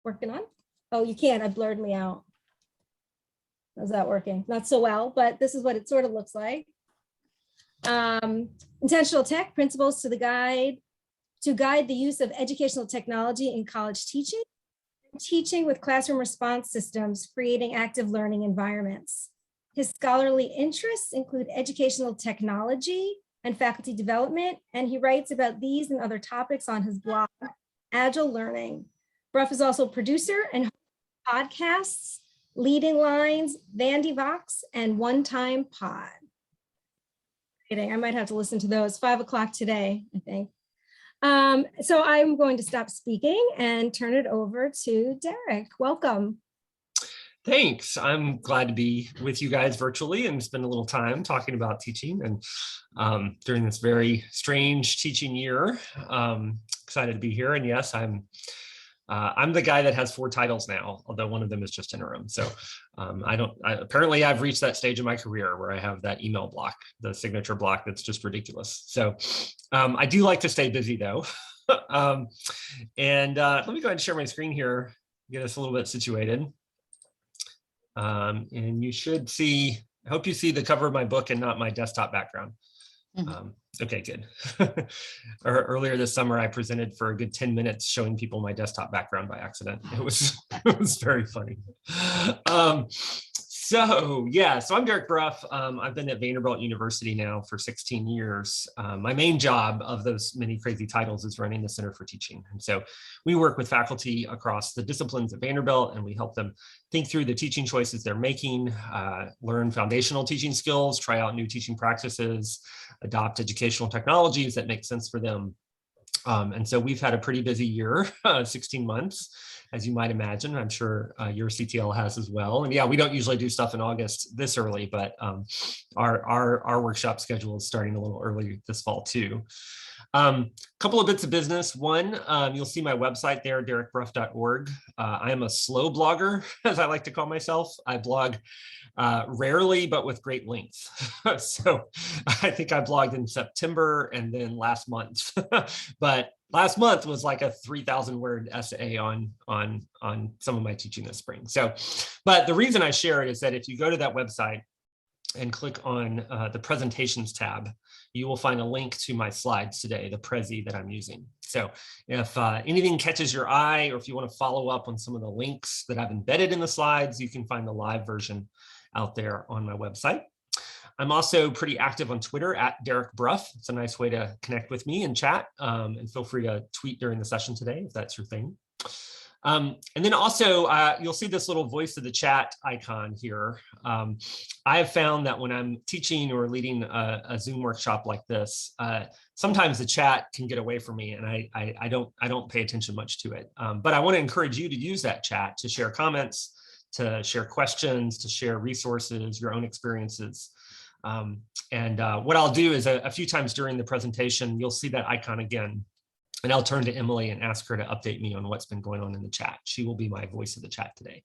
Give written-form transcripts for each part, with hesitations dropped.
working on? Oh, you can't, I blurred me out. How's that working? Not so well, but this is what it sort of looks like. Intentional tech principles to guide the use of educational technology in college teaching with classroom response systems, creating active learning environments. His scholarly interests include educational technology and faculty development, and he writes about these and other topics on his blog, Agile Learning. Bruff is also producer and podcasts, Leading Lines, Vandy Vox, and One Time Pod. I might have to listen to those 5 o'clock today, I think. So I'm going to stop speaking and turn it over to Derek. Welcome. Thanks. I'm glad to be with you guys virtually and spend a little time talking about teaching and during this very strange teaching year. Excited to be here. And yes, I'm the guy that has 4 titles now, although one of them is just interim. So apparently I've reached that stage in my career where I have that email block, the signature block that's just ridiculous. So I do like to stay busy though. Let me go ahead and share my screen here, get us a little bit situated. And you should see, I hope you see the cover of my book and not my desktop background. Okay, good. Earlier this summer, I presented for a good 10 minutes showing people my desktop background by accident. It was very funny. So I'm Derek Bruff. I've been at Vanderbilt University now for 16 years. My main job of those many crazy titles is running the Center for Teaching. And so we work with faculty across the disciplines at Vanderbilt, and we help them think through the teaching choices they're making, learn foundational teaching skills, try out new teaching practices, adopt educational technologies that make sense for them. And so we've had a pretty busy year, 16 months, as you might imagine. I'm sure your CTL has as well. And yeah, we don't usually do stuff in August this early, but our workshop schedule is starting a little early this fall too. Couple of bits of business. One, you'll see my website there, derekbruff.org. I am a slow blogger, as I like to call myself. I blog rarely, but with great length. So I think I blogged in September and then last month. But last month was like a 3,000 word essay on some of my teaching this spring. So, but the reason I share it is that if you go to that website and click on the presentations tab, you will find a link to my slides today, the Prezi that I'm using. So if anything catches your eye, or if you want to follow up on some of the links that I've embedded in the slides, you can find the live version out there on my website. I'm also pretty active on Twitter at Derek Bruff. It's a nice way to connect with me and chat, and feel free to tweet during the session today if that's your thing. And then also, you'll see this little voice of the chat icon here. I have found that when I'm teaching or leading a Zoom workshop like this, sometimes the chat can get away from me, and I don't pay attention much to it. But I want to encourage you to use that chat to share comments, to share questions, to share resources, your own experiences. What I'll do is a few times during the presentation, you'll see that icon again. And I'll turn to Emily and ask her to update me on what's been going on in the chat. She will be my voice of the chat today.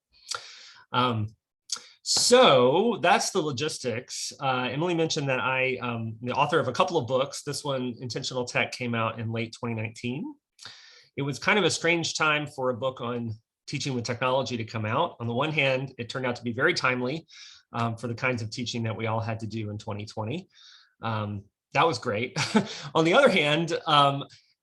So that's the logistics. Emily mentioned that I'm the author of a couple of books. This one, Intentional Tech, came out in late 2019. It was kind of a strange time for a book on teaching with technology to come out. On the one hand, it turned out to be very timely for the kinds of teaching that we all had to do in 2020. That was great. On the other hand,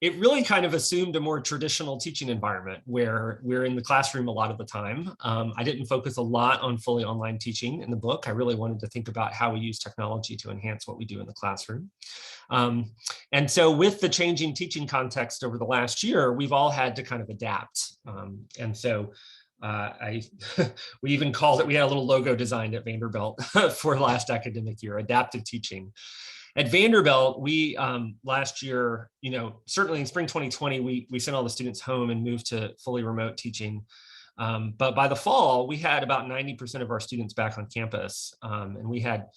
it really kind of assumed a more traditional teaching environment where we're in the classroom a lot of the time. I didn't focus a lot on fully online teaching in the book. I really wanted to think about how we use technology to enhance what we do in the classroom. And so with the changing teaching context over the last year, we've all had to kind of adapt. And so we even called it, we had a little logo designed at Vanderbilt for last academic year, Adaptive Teaching. At Vanderbilt, we last year, certainly in spring 2020, we sent all the students home and moved to fully remote teaching. But by the fall, we had about 90% of our students back on campus, and we had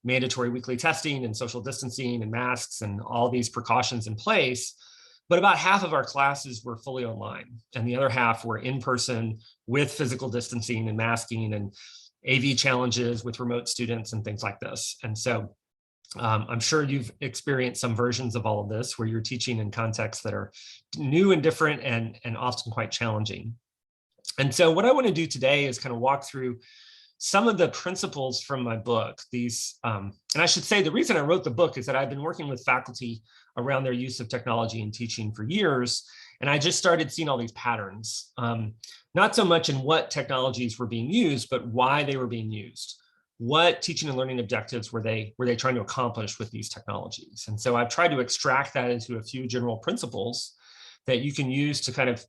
mandatory weekly testing and social distancing and masks and all these precautions in place. But about half of our classes were fully online, and the other half were in person with physical distancing and masking and AV challenges with remote students and things like this. And so I'm sure you've experienced some versions of all of this where you're teaching in contexts that are new and different and often quite challenging. And so what I want to do today is kind of walk through some of the principles from my book. These, and I should say the reason I wrote the book is that I've been working with faculty around their use of technology in teaching for years. And I just started seeing all these patterns, not so much in what technologies were being used, but why they were being used. What teaching and learning objectives were they trying to accomplish with these technologies? And so I've tried to extract that into a few general principles that you can use to kind of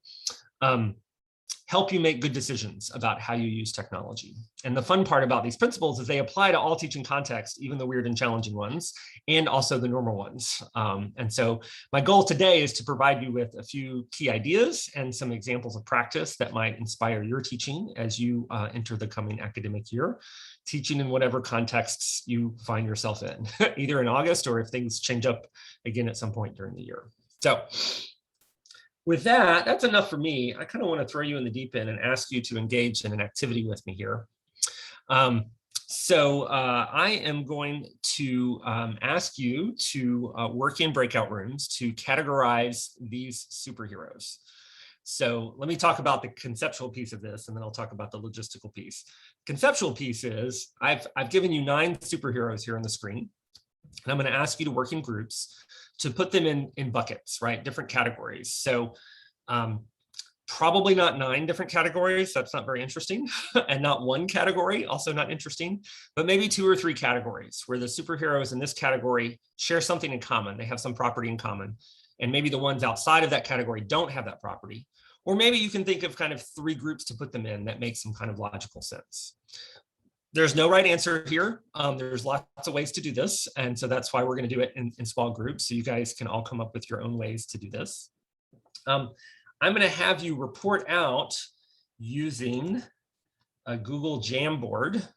help you make good decisions about how you use technology. And the fun part about these principles is they apply to all teaching contexts, even the weird and challenging ones, and also the normal ones. And so my goal today is to provide you with a few key ideas and some examples of practice that might inspire your teaching as you enter the coming academic year, teaching in whatever contexts you find yourself in, either in August or if things change up again at some point during the year. So with that, that's enough for me. I kind of want to throw you in the deep end and ask you to engage in an activity with me here. I am going to ask you to work in breakout rooms to categorize these superheroes. So let me talk about the conceptual piece of this, and then I'll talk about the logistical piece. Conceptual piece is I've given you 9 superheroes here on the screen, and I'm going to ask you to work in groups to put them in buckets, right? Different categories. So probably not 9 different categories. That's not very interesting. And not 1 category, also not interesting, but maybe 2 or 3 categories where the superheroes in this category share something in common. They have some property in common. And maybe the ones outside of that category don't have that property. Or maybe you can think of kind of 3 groups to put them in that make some kind of logical sense. There's no right answer here. There's lots of ways to do this. And so that's why we're going to do it in small groups. So you guys can all come up with your own ways to do this. I'm going to have you report out using a Google Jamboard,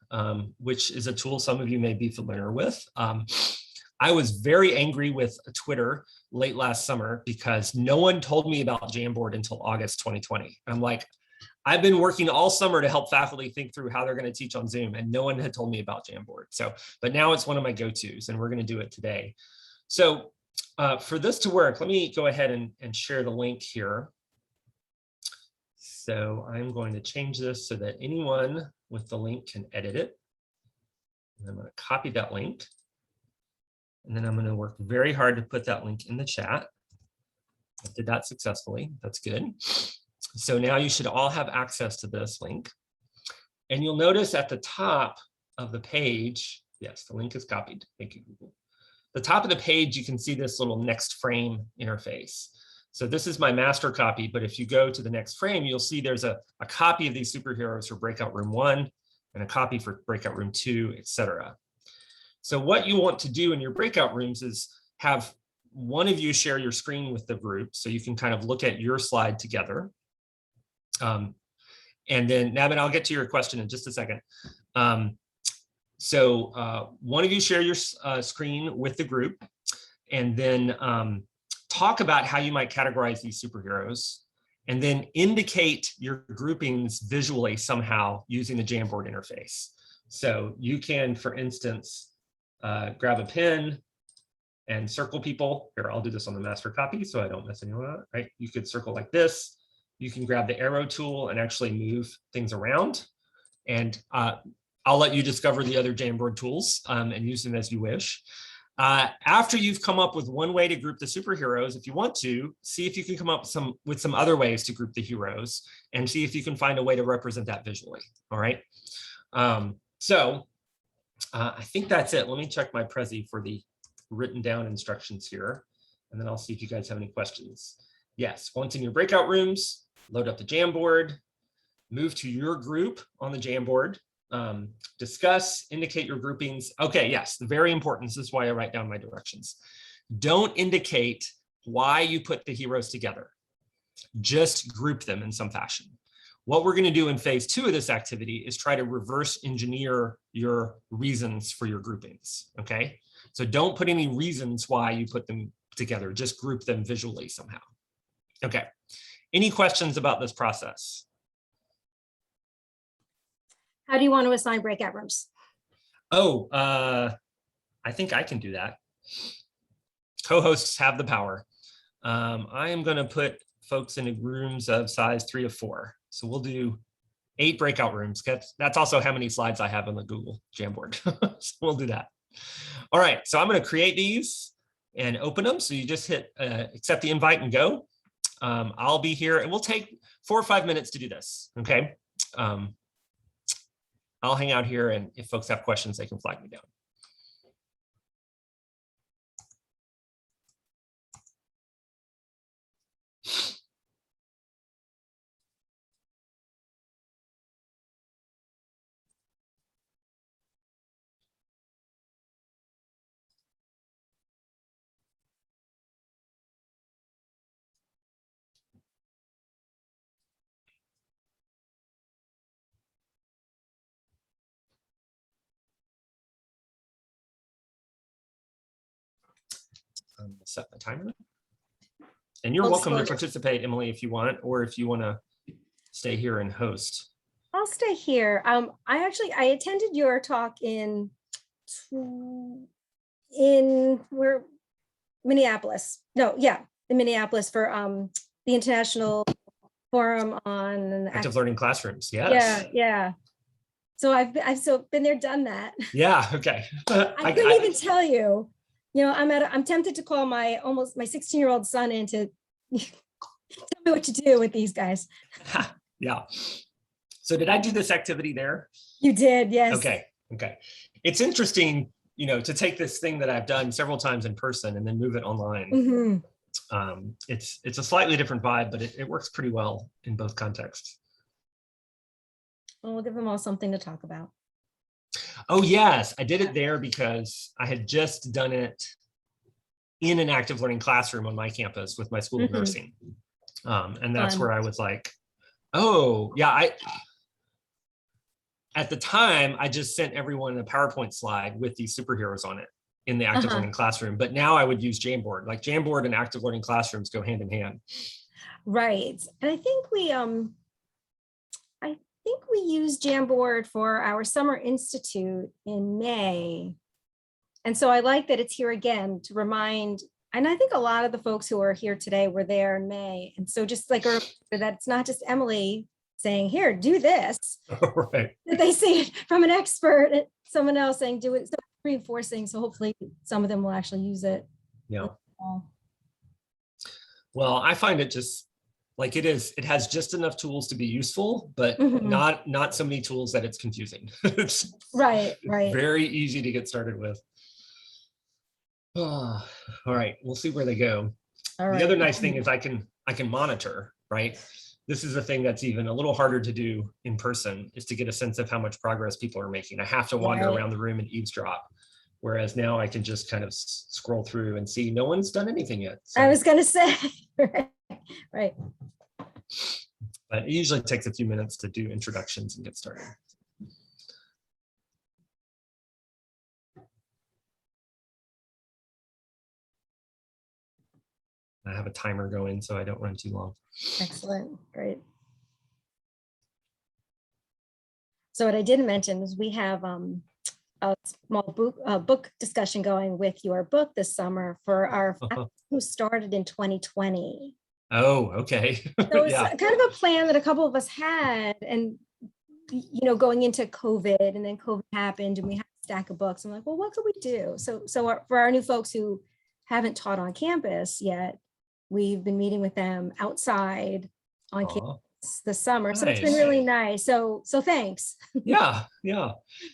which is a tool some of you may be familiar with. I was very angry with Twitter late last summer because no one told me about Jamboard until August 2020. I'm like, I've been working all summer to help faculty think through how they're going to teach on Zoom, and no one had told me about Jamboard. So, but now it's one of my go-tos, and we're going to do it today. So for this to work, let me go ahead and share the link here. So I'm going to change this so that anyone with the link can edit it. And I'm going to copy that link. And then I'm going to work very hard to put that link in the chat. I did that successfully. That's good. So now you should all have access to this link. And you'll notice at the top of the page, yes, the link is copied. Thank you, Google. The top of the page, you can see this little next frame interface. So this is my master copy, but if you go to the next frame, you'll see there's a copy of these superheroes for breakout room 1 and a copy for breakout room 2, etc. So what you want to do in your breakout rooms is have one of you share your screen with the group so you can kind of look at your slide together. And then, Navin, I'll get to your question in just a second. One of you share your screen with the group, and then talk about how you might categorize these superheroes, and then indicate your groupings visually somehow using the Jamboard interface. So you can, for instance, grab a pen and circle people. Here, I'll do this on the master copy so I don't mess anyone up, right? You could circle like this. You can grab the arrow tool and actually move things around. And I'll let you discover the other Jamboard tools and use them as you wish. After you've come up with one way to group the superheroes, if you want to, see if you can come up with some other ways to group the heroes and see if you can find a way to represent that visually, all right? I think that's it. Let me check my Prezi for the written down instructions here, and then I'll see if you guys have any questions. Yes, once in your breakout rooms, load up the Jamboard, move to your group on the Jamboard, discuss, indicate your groupings. Okay, yes, very important. This is why I write down my directions. Don't indicate why you put the heroes together. Just group them in some fashion. What we're going to do in phase 2 of this activity is try to reverse engineer your reasons for your groupings, okay? So don't put any reasons why you put them together, just group them visually somehow. Okay, any questions about this process? How do you want to assign breakout rooms? Oh, I think I can do that. Co-hosts have the power. I am going to put folks in rooms of size 3 of 4. So we'll do 8 breakout rooms. That's also how many slides I have on the Google Jamboard. So we'll do that. All right, so I'm going to create these and open them. So you just hit accept the invite and go. I'll be here, and we'll take 4 or 5 minutes to do this. Okay. I'll hang out here, and if folks have questions, they can flag me down. I'm gonna set the timer. And you're welcome to participate, Emily, if you want, or if you want to stay here and host. I'll stay here. I attended your talk in where Minneapolis. No, yeah, in Minneapolis for the International Forum on Active Learning Classrooms. Yes. Yeah. So I've been there, done that. Yeah. Okay. I couldn't even tell you. You know, I'm tempted to call my 16-year-old son in to tell me what to do with these guys. Yeah. So did I do this activity there? You did, yes. Okay. It's interesting, to take this thing that I've done several times in person and then move it online. Mm-hmm. It's a slightly different vibe, but it works pretty well in both contexts. Well, we'll give them all something to talk about. Oh, yes. I did it there because I had just done it in an active learning classroom on my campus with my school of nursing. And that's where I was like, oh, yeah. At the time, I just sent everyone a PowerPoint slide with these superheroes on it in the active learning classroom. But now I would use Jamboard. Like Jamboard and active learning classrooms go hand in hand. Right. And I think we used Jamboard for our summer institute in May. And so I like that it's here again to remind, and I think a lot of the folks who are here today were there in May. And so just like a reminder that it's not just Emily saying, here, do this. Right. That they see it from an expert, someone else saying, do it. So reinforcing. So hopefully some of them will actually use it. Yeah. Well, I find it just like it has just enough tools to be useful, but not so many tools that it's confusing. It's right. Very easy to get started with. Oh, all right, we'll see where they go. The other nice thing is I can monitor, right? This is a thing that's even a little harder to do in person, is to get a sense of how much progress people are making. I have to wander around the room and eavesdrop. Whereas now I can just kind of scroll through and see no one's done anything yet. So. I was going to say, right. But it usually takes a few minutes to do introductions and get started. I have a timer going so I don't run too long. Excellent, great. So what I didn't mention is we have a small book discussion going with your book this summer for our who started in 2020. Oh, okay. So it's kind of a plan that a couple of us had, and going into COVID, and then COVID happened, and we had a stack of books. I'm like, well, what could we do? So for our new folks who haven't taught on campus yet, we've been meeting with them outside on campus this summer. Nice. So it's been really nice. So thanks. Yeah.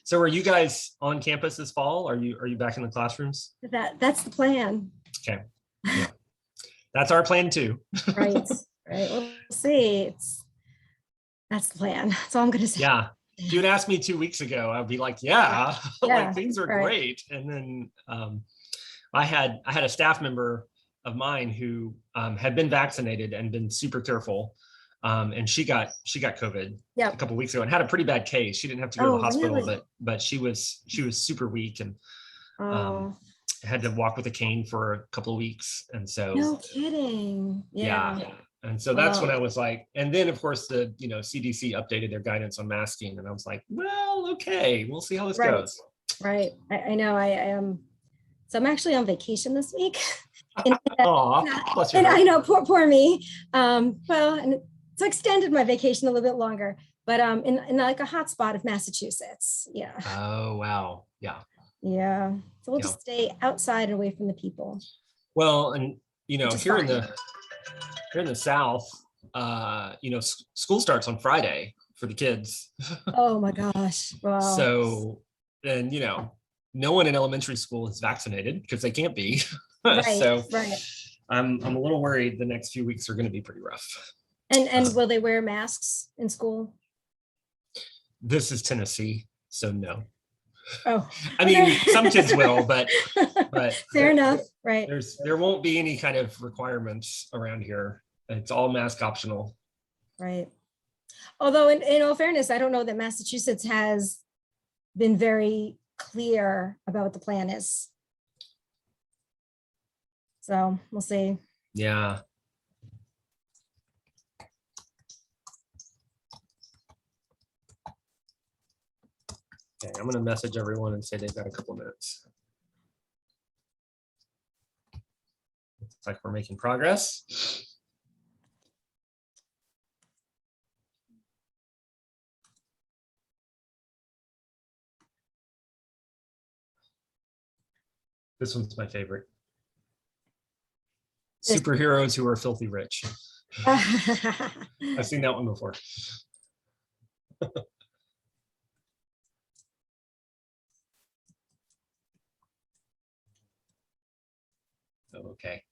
So are you guys on campus this fall? Are you back in the classrooms? That's the plan. Okay. Yeah. That's our plan too. Right. We'll see. That's the plan. That's all I'm going to say. Yeah. If you'd asked me 2 weeks ago, I'd be like, yeah. Like things are great. And then I had a staff member of mine who had been vaccinated and been super careful. And she got COVID a couple of weeks ago and had a pretty bad case. She didn't have to go to the hospital, really? but she was super weak and had to walk with a cane for a couple of weeks. And so no kidding. Yeah. And so that's when I was like, and then of course the CDC updated their guidance on masking, and I was like, well, okay, we'll see how this goes. Right. I know I am. So I'm actually on vacation this week. And I know, poor me. Well, and it's So extended my vacation a little bit longer, but in like a hot spot of Massachusetts. Yeah. Oh, wow. Yeah. Yeah. So we'll Yeah. just stay outside and away from the people. Well, and Which is here in fine. the South, school starts on Friday for the kids. Oh my gosh. Wow. So, and no one in elementary school is vaccinated because they can't be. Right, So right. I'm a little worried the next few weeks are going to be pretty rough. And will they wear masks in school? This is Tennessee, so no. Oh, I mean, some kids will, but fair enough. Right. there won't be any kind of requirements around here. It's all mask optional. Right. Although in all fairness, I don't know that Massachusetts has been very clear about what the plan is. So we'll see. Yeah. Okay, I'm going to message everyone and say they've got a couple minutes. Looks like we're making progress. This one's my favorite. Superheroes who are filthy rich. I've seen that one before. Okay.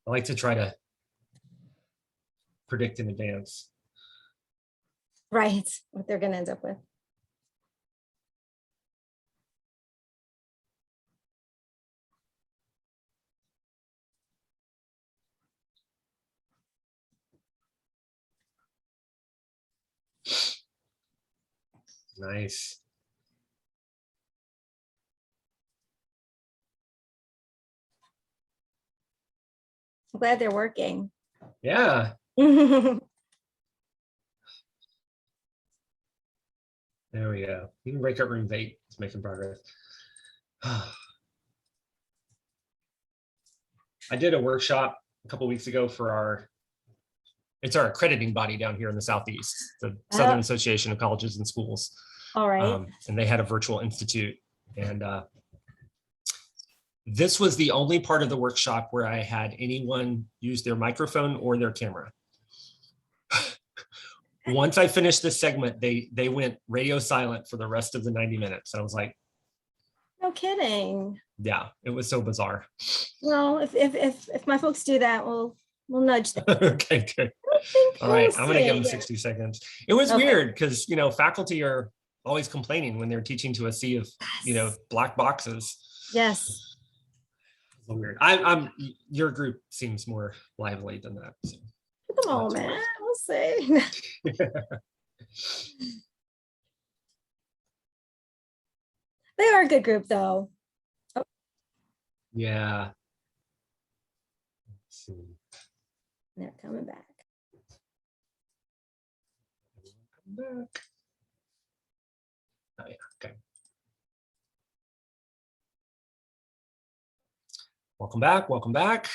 I like to try to predict in advance. Right. What they're going to end up with. Nice. I'm glad they're working. Yeah. Right. There we go. Even breakout room 8 is making progress. I did a workshop a couple weeks ago for it's our accrediting body down here in the Southeast, the Southern Association of Colleges and Schools. All right. And they had a virtual institute. And this was the only part of the workshop where I had anyone use their microphone or their camera. Once I finished this segment, they went radio silent for the rest of the 90 minutes. I was like, no kidding. Yeah, it was so bizarre. Well, if my folks do that, we'll nudge them. Okay, good. All right, I'm gonna give them 60 seconds. It was weird because faculty are always complaining when they're teaching to a sea of black boxes. Yes. Weird. Your group seems more lively than that. So. At the moment, we'll see. They are a good group, though. Oh. Yeah. Let's see. They're coming back. Oh yeah. Okay. Welcome back. Welcome back.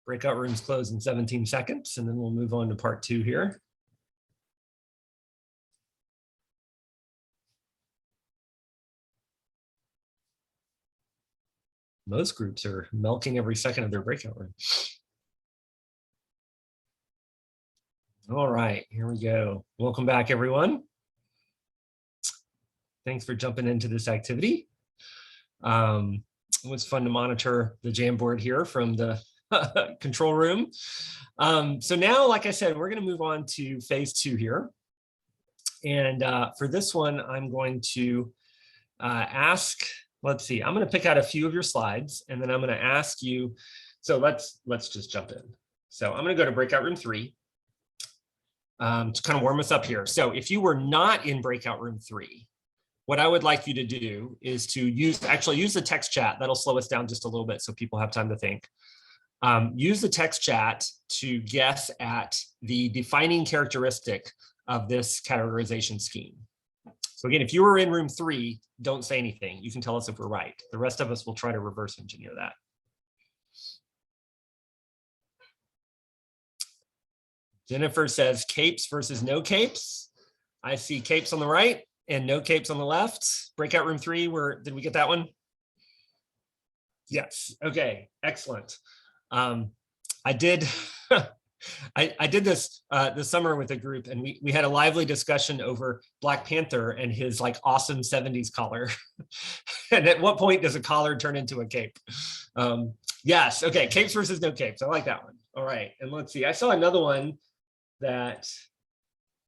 Breakout rooms close in 17 seconds, and then we'll move on to part 2 here. Most groups are milking every second of their breakout room. All right, here we go. Welcome back, everyone. Thanks for jumping into this activity. It was fun to monitor the Jamboard here from the control room. So now, like I said, we're going to move on to phase 2 here. And for this one, I'm going to ask, let's see, I'm going to pick out a few of your slides, and then I'm going to ask you. So let's just jump in. So I'm going to go to breakout room 3 to kind of warm us up here. So if you were not in breakout room 3, what I would like you to do is to use the text chat. That'll slow us down just a little bit so people have time to think. Use the text chat to guess at the defining characteristic of this categorization scheme. So again, if you were in room 3, don't say anything. You can tell us if we're right. The rest of us will try to reverse engineer that. Jennifer says capes versus no capes. I see capes on the right and no capes on the left. Breakout room 3, did we get that one? Yes. Okay, excellent. I did I did this this summer with a group, and we had a lively discussion over Black Panther and his like awesome 70s collar. And at what point does a collar turn into a cape? Yes, okay, capes versus no capes. I like that one. All right, and let's see. I saw another one that,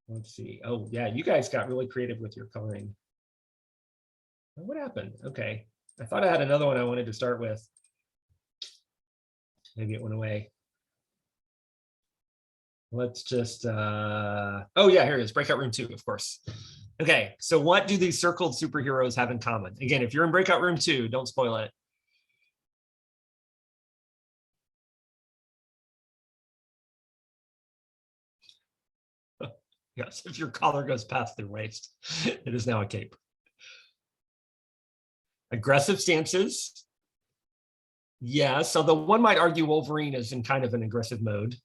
let's see. Oh yeah, you guys got really creative with your coloring. What happened? Okay, I thought I had another one I wanted to start with. Maybe it went away. Let's just, oh yeah, here it is, breakout room 2, of course. Okay, so what do these circled superheroes have in common? Again, if you're in breakout room 2, don't spoil it. Yes, if your collar goes past their waist, it is now a cape. Aggressive stances. Yes, although one might argue Wolverine is in kind of an aggressive mode.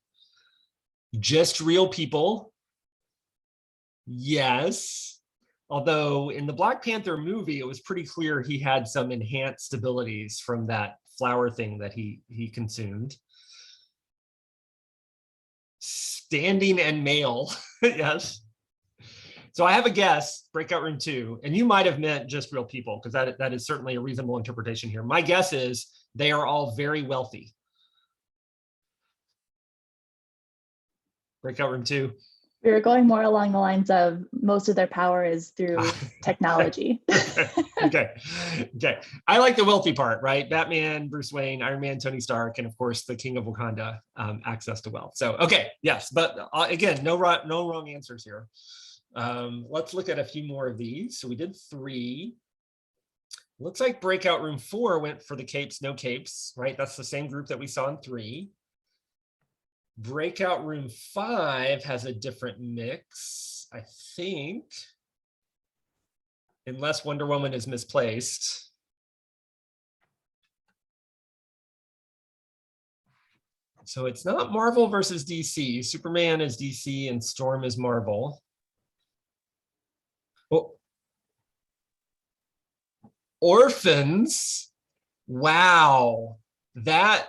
Just real people. Yes. Although in the Black Panther movie, it was pretty clear he had some enhanced abilities from that flower thing that he consumed. Standing and male. Yes. So I have a guess, breakout room 2, and you might have meant just real people, because that is certainly a reasonable interpretation here. My guess is they are all very wealthy. Breakout room 2. We were going more along the lines of most of their power is through technology. Okay. I like the wealthy part, right? Batman, Bruce Wayne, Iron Man, Tony Stark, and of course the King of Wakanda, access to wealth. So, okay, yes, but again, no wrong answers here. Let's look at a few more of these. So we did 3. Looks like breakout room 4 went for the capes, no capes, right? That's the same group that we saw in 3. Breakout room 5 has a different mix, I think, unless Wonder Woman is misplaced. So it's not Marvel versus DC. Superman is DC and Storm is Marvel. Oh. Orphans. Wow. That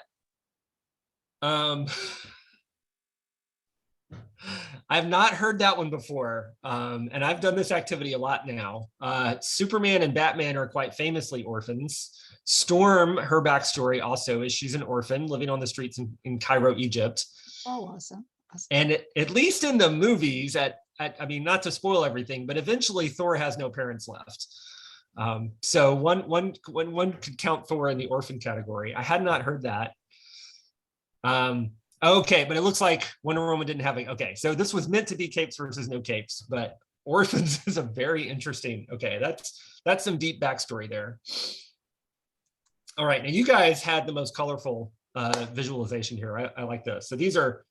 I've not heard that one before, and I've done this activity a lot now. Superman and Batman are quite famously orphans. Storm, her backstory also is she's an orphan living on the streets in Cairo, Egypt. Oh, awesome. And at least in the movies, I mean, not to spoil everything, but eventually Thor has no parents left. So one could count Thor in the orphan category. I had not heard that. Okay, but it looks like Wonder Woman didn't have it. Okay, so this was meant to be capes versus no capes, but orphans is a very interesting. Okay, that's some deep backstory there. All right, now you guys had the most colorful visualization here. I like this. So these are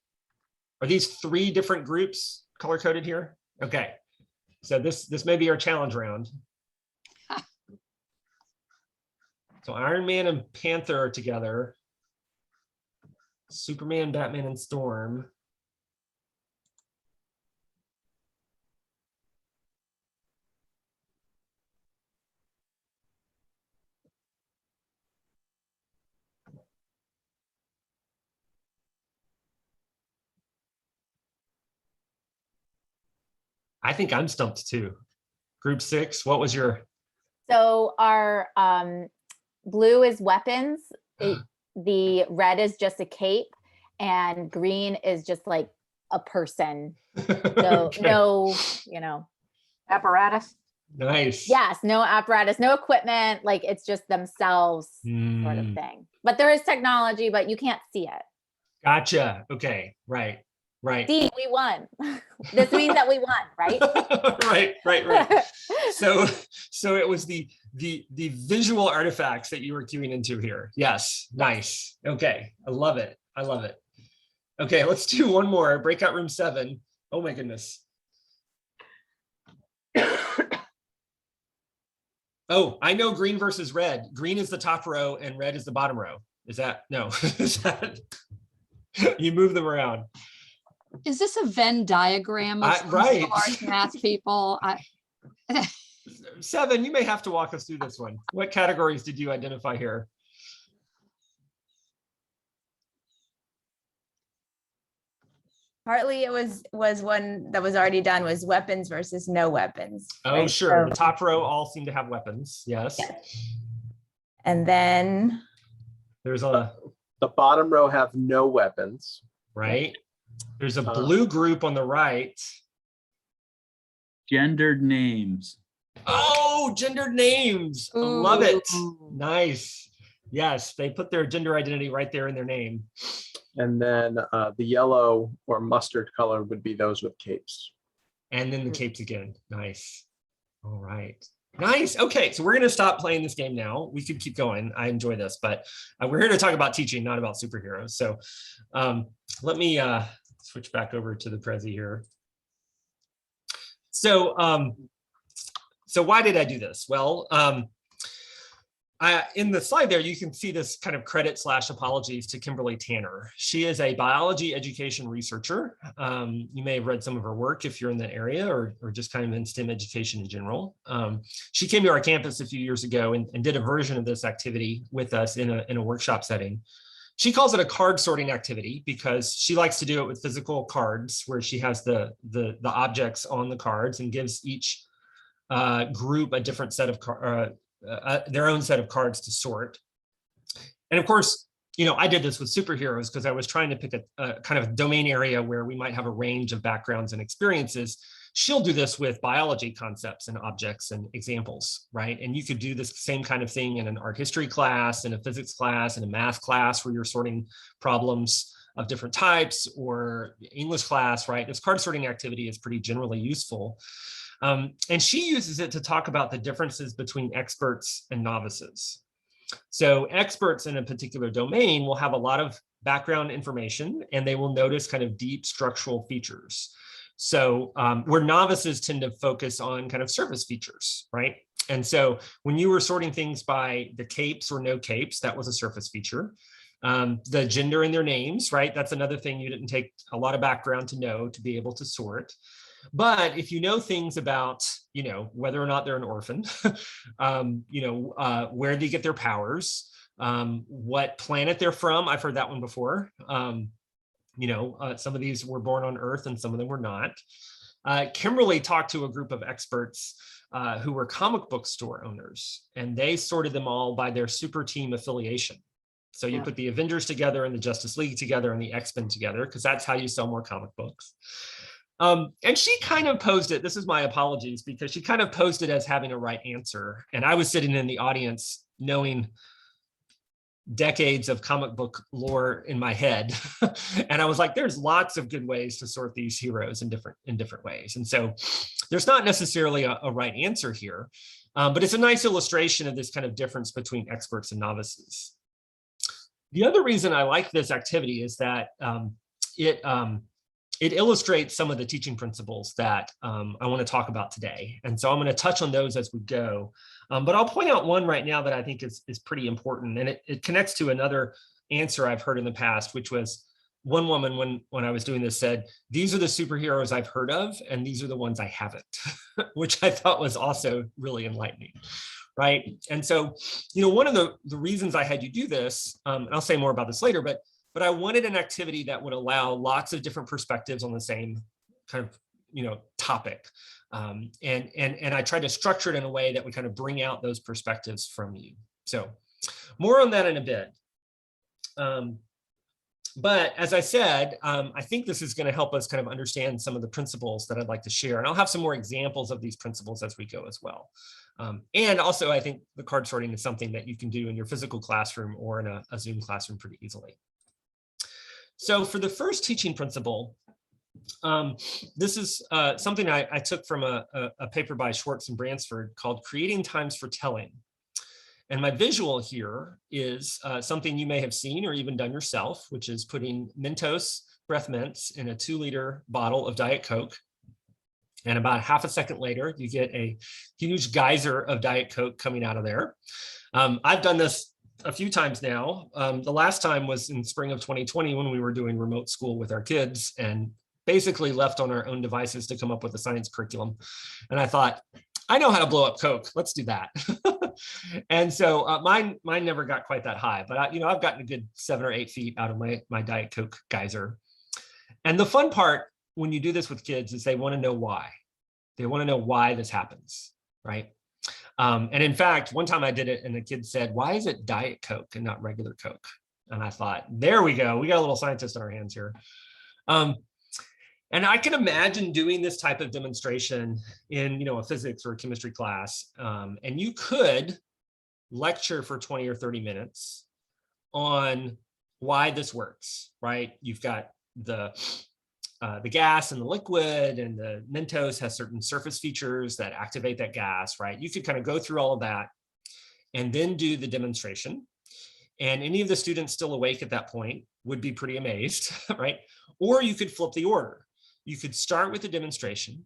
these 3 different groups color coded here? Okay, so this may be our challenge round. So Iron Man and Panther are together. Superman, Batman, and Storm. I think I'm stumped too. Group 6, what was your? So our blue is weapons. The red is just a cape, and green is just like a person. No, Okay. no, Apparatus. Nice. yes, no apparatus, no equipment. Like it's just themselves sort of thing. But there is technology, but you can't see it. Gotcha. Okay. Right. See, we won. This means that we won, right? right. So it was the visual artifacts that you were queuing into here. Yes. Nice. Okay. I love it. Okay, let's do one more. Breakout room 7. Oh my goodness. Oh, I know green versus red. Green is the top row and red is the bottom row. Is that no? Is that you move them around? Is this a Venn diagram of some right. smart math people? Seven, you may have to walk us through this one. What categories did you identify here? Partly it was one that was already done, was weapons versus no weapons. Oh, right? sure. So- The top row all seem to have weapons. Yes. And then There's a, The bottom row have no weapons. right. There's a blue group on the right. Gendered names. Oh, gendered names. I love it. Ooh. Nice. Yes, they put their gender identity right there in their name. And then the yellow or mustard color would be those with capes. And then the capes again. Nice. All right. Nice. Okay, so we're going to stop playing this game now. We could keep going. I enjoy this, but we're here to talk about teaching, not about superheroes. So let me switch back over to the Prezi here. So, so why did I do this? Well, in the slide there, you can see this kind of credit / apologies to Kimberly Tanner. She is a biology education researcher. You may have read some of her work if you're in the area or just kind of in STEM education in general. She came to our campus a few years ago and did a version of this activity with us in a workshop setting. She calls it a card sorting activity because she likes to do it with physical cards where she has the objects on the cards and gives each group a different set of their own set of cards to sort. And of course, you know, I did this with superheroes because I was trying to pick a kind of domain area where we might have a range of backgrounds and experiences. She'll do this with biology concepts and objects and examples, right? And you could do this same kind of thing in an art history class, in a physics class, in a math class where you're sorting problems of different types, or English class, right? This card sorting activity is pretty generally useful. And she uses it to talk about the differences between experts and novices. So experts in a particular domain will have a lot of background information and they will notice kind of deep structural features. So where novices tend to focus on kind of surface features, right? And so when you were sorting things by the capes or no capes, that was a surface feature. The gender in their names, right? That's another thing you didn't take a lot of background to know to be able to sort. But if you know things about, you know, whether or not they're an orphan, where they get their powers, what planet they're from, I've heard that one before. Some of these were born on Earth and some of them were not. Kimberly talked to a group of experts who were comic book store owners, and they sorted them all by their super team affiliation. So you put the Avengers together and the Justice League together and the X-Men together, because that's how you sell more comic books. And she kind of posed it, this is my apologies, because she kind of posed it as having a right answer. And I was sitting in the audience knowing decades of comic book lore in my head. And I was like, there's lots of good ways to sort these heroes in different ways. And so there's not necessarily a right answer here, but it's a nice illustration of this kind of difference between experts and novices. The other reason I like this activity is that it illustrates some of the teaching principles that I want to talk about today. And so I'm going to touch on those as we go. But I'll point out one right now that I think is pretty important. And it connects to another answer I've heard in the past, which was one woman when I was doing this said, these are the superheroes I've heard of, and these are the ones I haven't, which I thought was also really enlightening. Right. And so, one of the reasons I had you do this, and I'll say more about this later, but I wanted an activity that would allow lots of different perspectives on the same kind of, topic. And I tried to structure it in a way that would kind of bring out those perspectives from you. So more on that in a bit. But as I said, I think this is going to help us kind of understand some of the principles that I'd like to share. And I'll have some more examples of these principles as we go as well. And also, I think the card sorting is something that you can do in your physical classroom or in a Zoom classroom pretty easily. So for the first teaching principle, this is something I took from a paper by Schwartz and Bransford called Creating Times for Telling. And my visual here is something you may have seen or even done yourself, which is putting Mentos breath mints in a 2-liter bottle of Diet Coke. And about half a second later, you get a huge geyser of Diet Coke coming out of there. I've done this a few times now. The last time was in spring of 2020 when we were doing remote school with our kids, and basically left on our own devices to come up with a science curriculum. And I thought, I know how to blow up Coke. Let's do that. And so mine never got quite that high, but I've gotten a good 7 or 8 feet out of my Diet Coke geyser. And the fun part when you do this with kids is they want to know why. They want to know why this happens, right? And in fact, one time I did it and the kid said, why is it Diet Coke and not regular Coke? And I thought, there we go. We got a little scientist on our hands here. And I can imagine doing this type of demonstration in, a physics or a chemistry class. And you could lecture for 20 or 30 minutes on why this works, right? You've got the gas and the liquid, and the Mentos has certain surface features that activate that gas, right? You could kind of go through all of that and then do the demonstration. And any of the students still awake at that point would be pretty amazed, right? Or you could flip the order. You could start with the demonstration,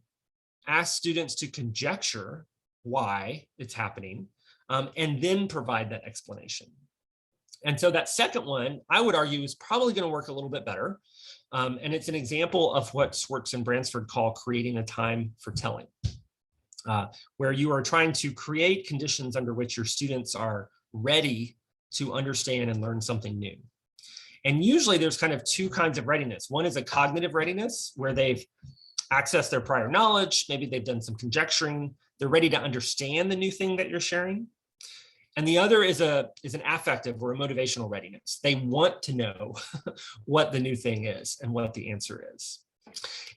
ask students to conjecture why it's happening, and then provide that explanation. And so that second one, I would argue, is probably going to work a little bit better. And it's an example of what Swartz and Bransford call creating a time for telling, where you are trying to create conditions under which your students are ready to understand and learn something new. And usually there's kind of two kinds of readiness. One is a cognitive readiness, where they've accessed their prior knowledge. Maybe they've done some conjecturing. They're ready to understand the new thing that you're sharing. And the other is an affective or a motivational readiness. They want to know what the new thing is and what the answer is.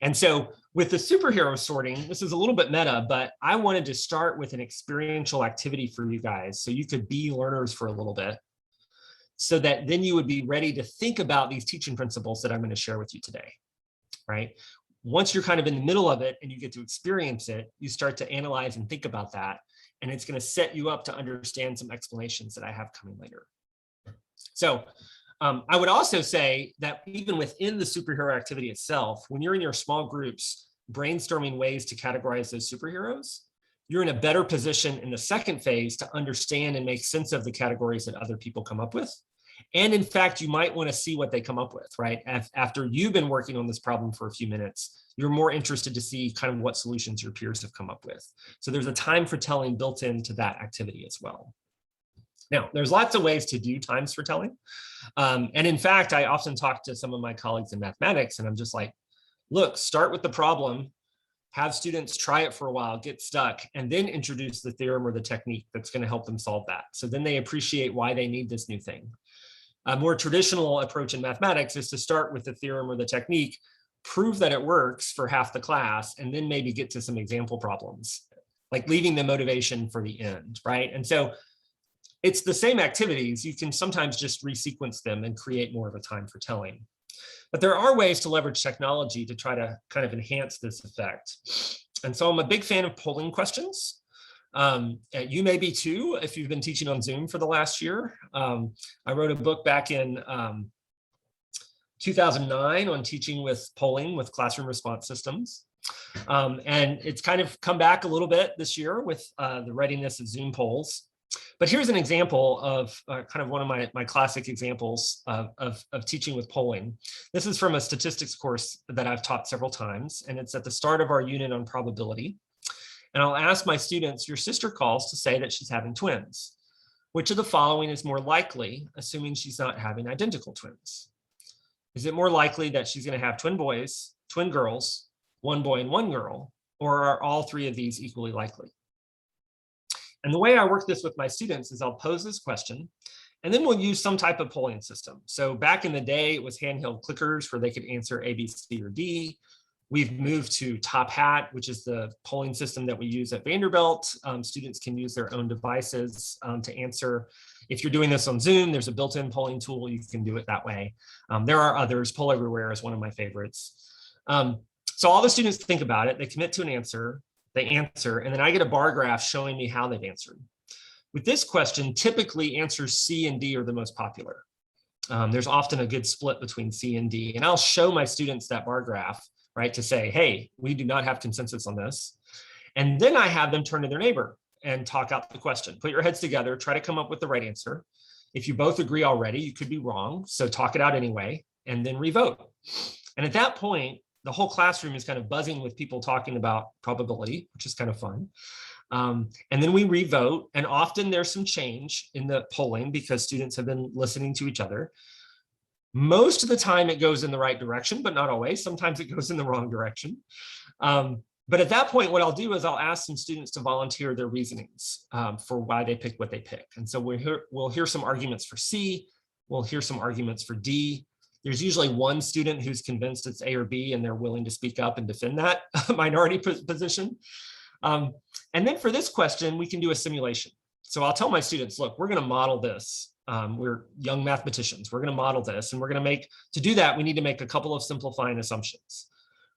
And so with the superhero sorting, this is a little bit meta, but I wanted to start with an experiential activity for you guys so you could be learners for a little bit, so that then you would be ready to think about these teaching principles that I'm going to share with you today, right? Once you're kind of in the middle of it and you get to experience it, you start to analyze and think about that, and it's going to set you up to understand some explanations that I have coming later. So I would also say that even within the superhero activity itself, when you're in your small groups brainstorming ways to categorize those superheroes, you're in a better position in the second phase to understand and make sense of the categories that other people come up with. And in fact, you might want to see what they come up with, right? After you've been working on this problem for a few minutes, you're more interested to see kind of what solutions your peers have come up with. So there's a time for telling built into that activity as well. Now, there's lots of ways to do times for telling. And in fact, I often talk to some of my colleagues in mathematics, and I'm just like, look, start with the problem, have students try it for a while, get stuck, and then introduce the theorem or the technique that's going to help them solve that. So then they appreciate why they need this new thing. A more traditional approach in mathematics is to start with the theorem or the technique, prove that it works for half the class, and then maybe get to some example problems, like leaving the motivation for the end, right? And so it's the same activities. You can sometimes just resequence them and create more of a time for telling. But there are ways to leverage technology to try to kind of enhance this effect. And so I'm a big fan of polling questions. You may be too, if you've been teaching on Zoom for the last year. I wrote a book back in 2009 on teaching with polling with classroom response systems. And it's kind of come back a little bit this year with the readiness of Zoom polls. But here's an example of kind of one of my classic examples of teaching with polling. This is from a statistics course that I've taught several times, and it's at the start of our unit on probability. And I'll ask my students, your sister calls to say that she's having twins. Which of the following is more likely, assuming she's not having identical twins? Is it more likely that she's going to have twin boys, twin girls, one boy and one girl, or are all three of these equally likely? And the way I work this with my students is I'll pose this question, and then we'll use some type of polling system. So back in the day, it was handheld clickers where they could answer A, B, C, or D. We've moved to Top Hat, which is the polling system that we use at Vanderbilt. Students can use their own devices to answer. If you're doing this on Zoom, there's a built-in polling tool. You can do it that way. There are others. Poll Everywhere is one of my favorites. So all the students think about it. They commit to an answer. They answer, and then I get a bar graph showing me how they've answered. With this question, typically answers C and D are the most popular. There's often a good split between C and D, and I'll show my students that bar graph, right, to say, hey, we do not have consensus on this. And then I have them turn to their neighbor and talk out the question. Put your heads together, try to come up with the right answer. If you both agree already, you could be wrong, so talk it out anyway, and then revote. And at that point, the whole classroom is kind of buzzing with people talking about probability, which is kind of fun. And then we revote, and often there's some change in the polling because students have been listening to each other. Most of the time it goes in the right direction, but not always. Sometimes it goes in the wrong direction. But at that point, what I'll do is I'll ask some students to volunteer their reasonings for why they pick what they pick. And so we'll hear some arguments for C, we'll hear some arguments for D. There's usually one student who's convinced it's A or B, and they're willing to speak up and defend that minority position. And then for this question, we can do a simulation. So I'll tell my students, look, we're going to model this. We're young mathematicians. We're going to model this, and we're going to to do that, we need to make a couple of simplifying assumptions.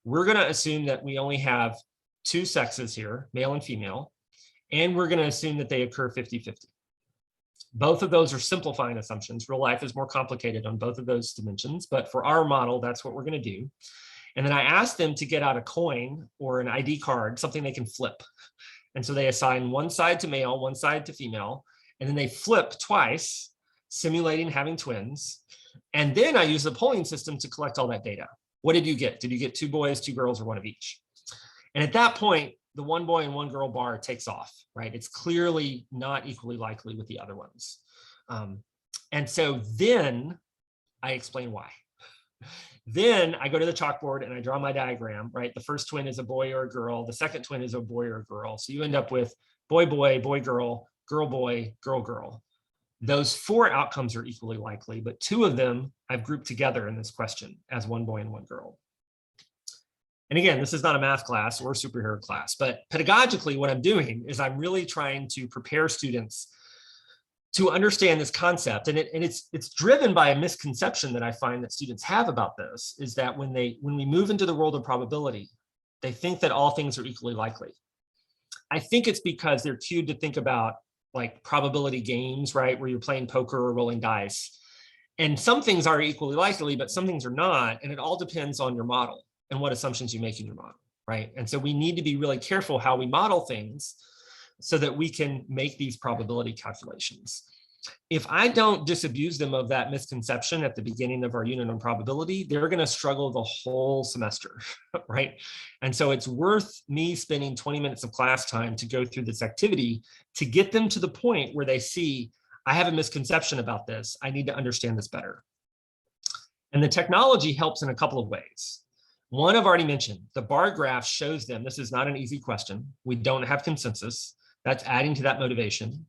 We're going to assume that we only have two sexes here, male and female, and we're going to assume that they occur 50-50. Both of those are simplifying assumptions. Real life is more complicated on both of those dimensions, but for our model, that's what we're going to do. And then I asked them to get out a coin or an ID card, something they can flip. And so they assign one side to male, one side to female, and then they flip twice, simulating having twins. And then I use the polling system to collect all that data. What did you get? Did you get 2 boys, 2 girls, or one of each? And at that point, the 1 boy and 1 girl bar takes off, right? It's clearly not equally likely with the other ones. And so then I explain why. Then I go to the chalkboard and I draw my diagram, right? The first twin is a boy or a girl. The second twin is a boy or a girl. So you end up with boy, boy, boy, girl, girl, boy, girl, girl. Those 4 outcomes are equally likely, but 2 of them I've grouped together in this question as 1 boy and 1 girl. And again, this is not a math class or a superhero class, but pedagogically what I'm doing is I'm really trying to prepare students to understand this concept. And it's driven by a misconception that I find that students have about this, is that when we move into the world of probability, they think that all things are equally likely. I think it's because they're cued to think about like probability games, right? Where you're playing poker or rolling dice. And some things are equally likely, but some things are not. And it all depends on your model and what assumptions you make in your model, right? And so we need to be really careful how we model things so that we can make these probability calculations. If I don't disabuse them of that misconception at the beginning of our unit on probability, they're going to struggle the whole semester, right? And so it's worth me spending 20 minutes of class time to go through this activity to get them to the point where they see, I have a misconception about this. I need to understand this better. And the technology helps in a couple of ways. One I've already mentioned, the bar graph shows them this is not an easy question. We don't have consensus. That's adding to that motivation.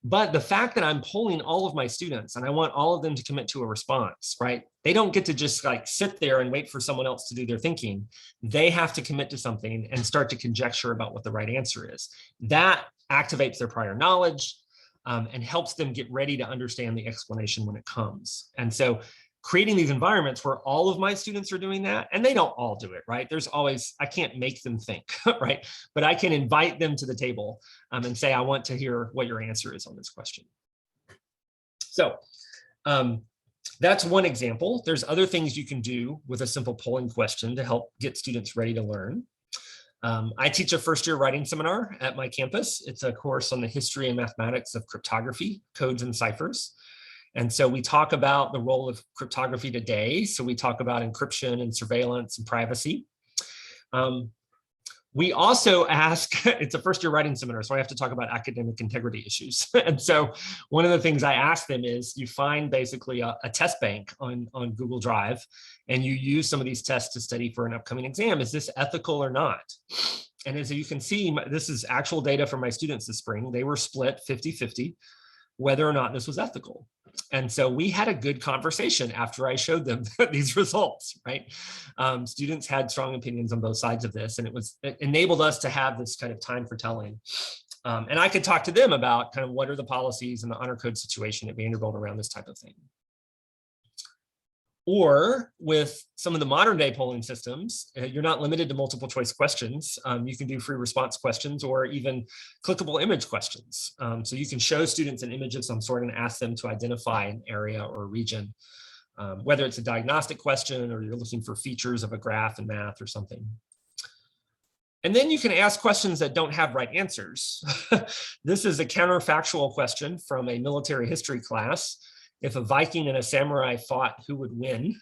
But the fact that I'm polling all of my students and I want all of them to commit to a response, right? They don't get to just like sit there and wait for someone else to do their thinking. They have to commit to something and start to conjecture about what the right answer is. That activates their prior knowledge and helps them get ready to understand the explanation when it comes. And so creating these environments where all of my students are doing that, and they don't all do it, right? There's always, I can't make them think, right? But I can invite them to the table and say, I want to hear what your answer is on this question. So that's one example. There's other things you can do with a simple polling question to help get students ready to learn. I teach a first-year writing seminar at my campus. It's a course on the history and mathematics of cryptography, codes and ciphers. And so we talk about the role of cryptography today. So we talk about encryption and surveillance and privacy. We also ask, it's a first year writing seminar, so I have to talk about academic integrity issues. And so one of the things I ask them is you find basically a test bank on Google Drive, and you use some of these tests to study for an upcoming exam. Is this ethical or not? And as you can see, this is actual data from my students this spring. They were split 50-50, whether or not this was ethical. And so we had a good conversation after I showed them these results, right? Students had strong opinions on both sides of this, and it enabled us to have this kind of time for telling. And I could talk to them about kind of what are the policies and the honor code situation at Vanderbilt around this type of thing. Or with some of the modern day polling systems, you're not limited to multiple choice questions. You can do free response questions or even clickable image questions. So you can show students an image of some sort and ask them to identify an area or a region, whether it's a diagnostic question or you're looking for features of a graph in math or something. And then you can ask questions that don't have right answers. This is a counterfactual question from a military history class. If a Viking and a samurai fought, who would win?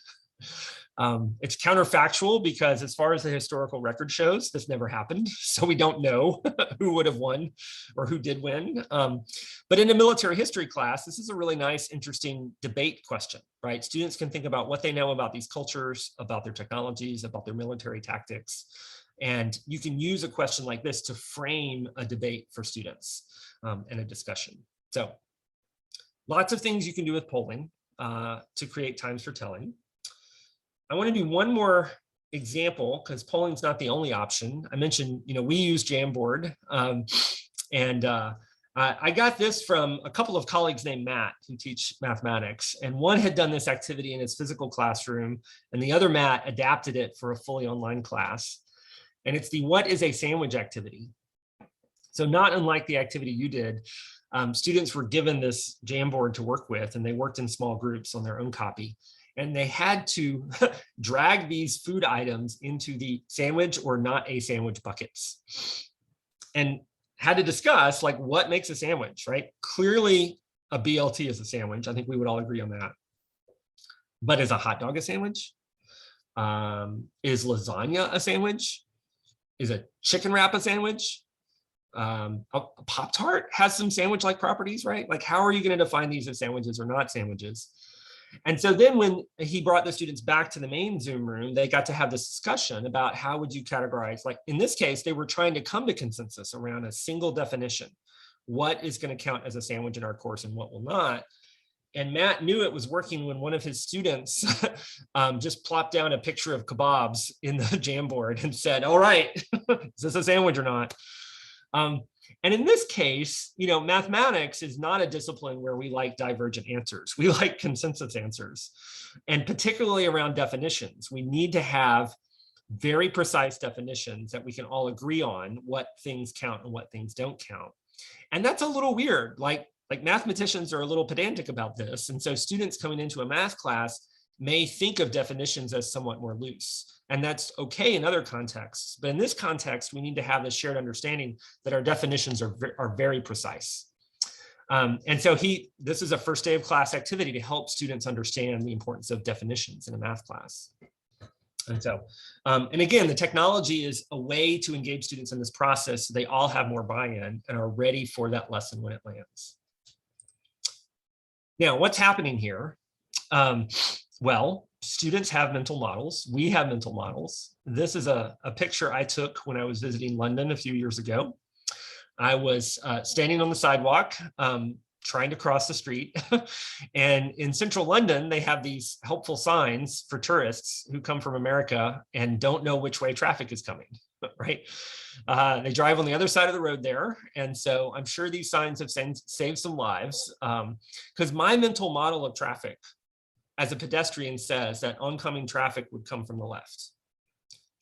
It's counterfactual because as far as the historical record shows, this never happened. So we don't know who would have won or who did win. But in a military history class, this is a really nice, interesting debate question, right? Students can think about what they know about these cultures, about their technologies, about their military tactics. And you can use a question like this to frame a debate for students and a discussion. So lots of things you can do with polling to create times for telling. I want to do one more example because polling is not the only option. I mentioned, we use Jamboard, and I got this from a couple of colleagues named Matt who teach mathematics, and one had done this activity in his physical classroom, and the other Matt adapted it for a fully online class. And it's the "What is a sandwich" activity. So not unlike the activity you did, students were given this Jamboard to work with, and they worked in small groups on their own copy. And they had to drag these food items into the sandwich or not a sandwich buckets, and had to discuss like what makes a sandwich, right? Clearly a BLT is a sandwich. I think we would all agree on that. But is a hot dog a sandwich? Is lasagna a sandwich? Is a chicken wrap a sandwich? A Pop-Tart has some sandwich-like properties, right? Like, how are you going to define these as sandwiches or not sandwiches? And so then when he brought the students back to the main Zoom room, they got to have this discussion about how would you categorize, like in this case, they were trying to come to consensus around a single definition. What is going to count as a sandwich in our course and what will not? And Matt knew it was working when one of his students just plopped down a picture of kebabs in the Jamboard and said, all right, is this a sandwich or not? And in this case, mathematics is not a discipline where we like divergent answers. We like consensus answers. And particularly around definitions, we need to have very precise definitions that we can all agree on what things count and what things don't count. And that's a little weird. Like mathematicians are a little pedantic about this. And so students coming into a math class may think of definitions as somewhat more loose. And that's okay in other contexts. But in this context, we need to have this shared understanding that our definitions are very precise. And so this is a first day of class activity to help students understand the importance of definitions in a math class. And so, and again, the technology is a way to engage students in this process so they all have more buy-in and are ready for that lesson when it lands. Now, what's happening here? Well, students have mental models. We have mental models. This is a picture I took when I was visiting London a few years ago. I was standing on the sidewalk, trying to cross the street. And in central London, they have these helpful signs for tourists who come from America and don't know which way traffic is coming, right? They drive on the other side of the road there. And so I'm sure these signs have saved some lives, because my mental model of traffic as a pedestrian says that oncoming traffic would come from the left.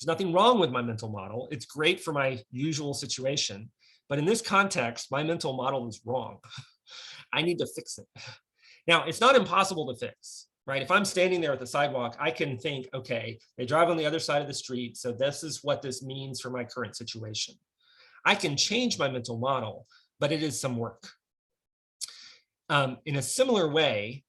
There's nothing wrong with my mental model. It's great for my usual situation. But in this context, my mental model is wrong. I need to fix it. Now, it's not impossible to fix, right? If I'm standing there at the sidewalk, I can think, okay, they drive on the other side of the street, so this is what this means for my current situation. I can change my mental model, but it is some work. In a similar way,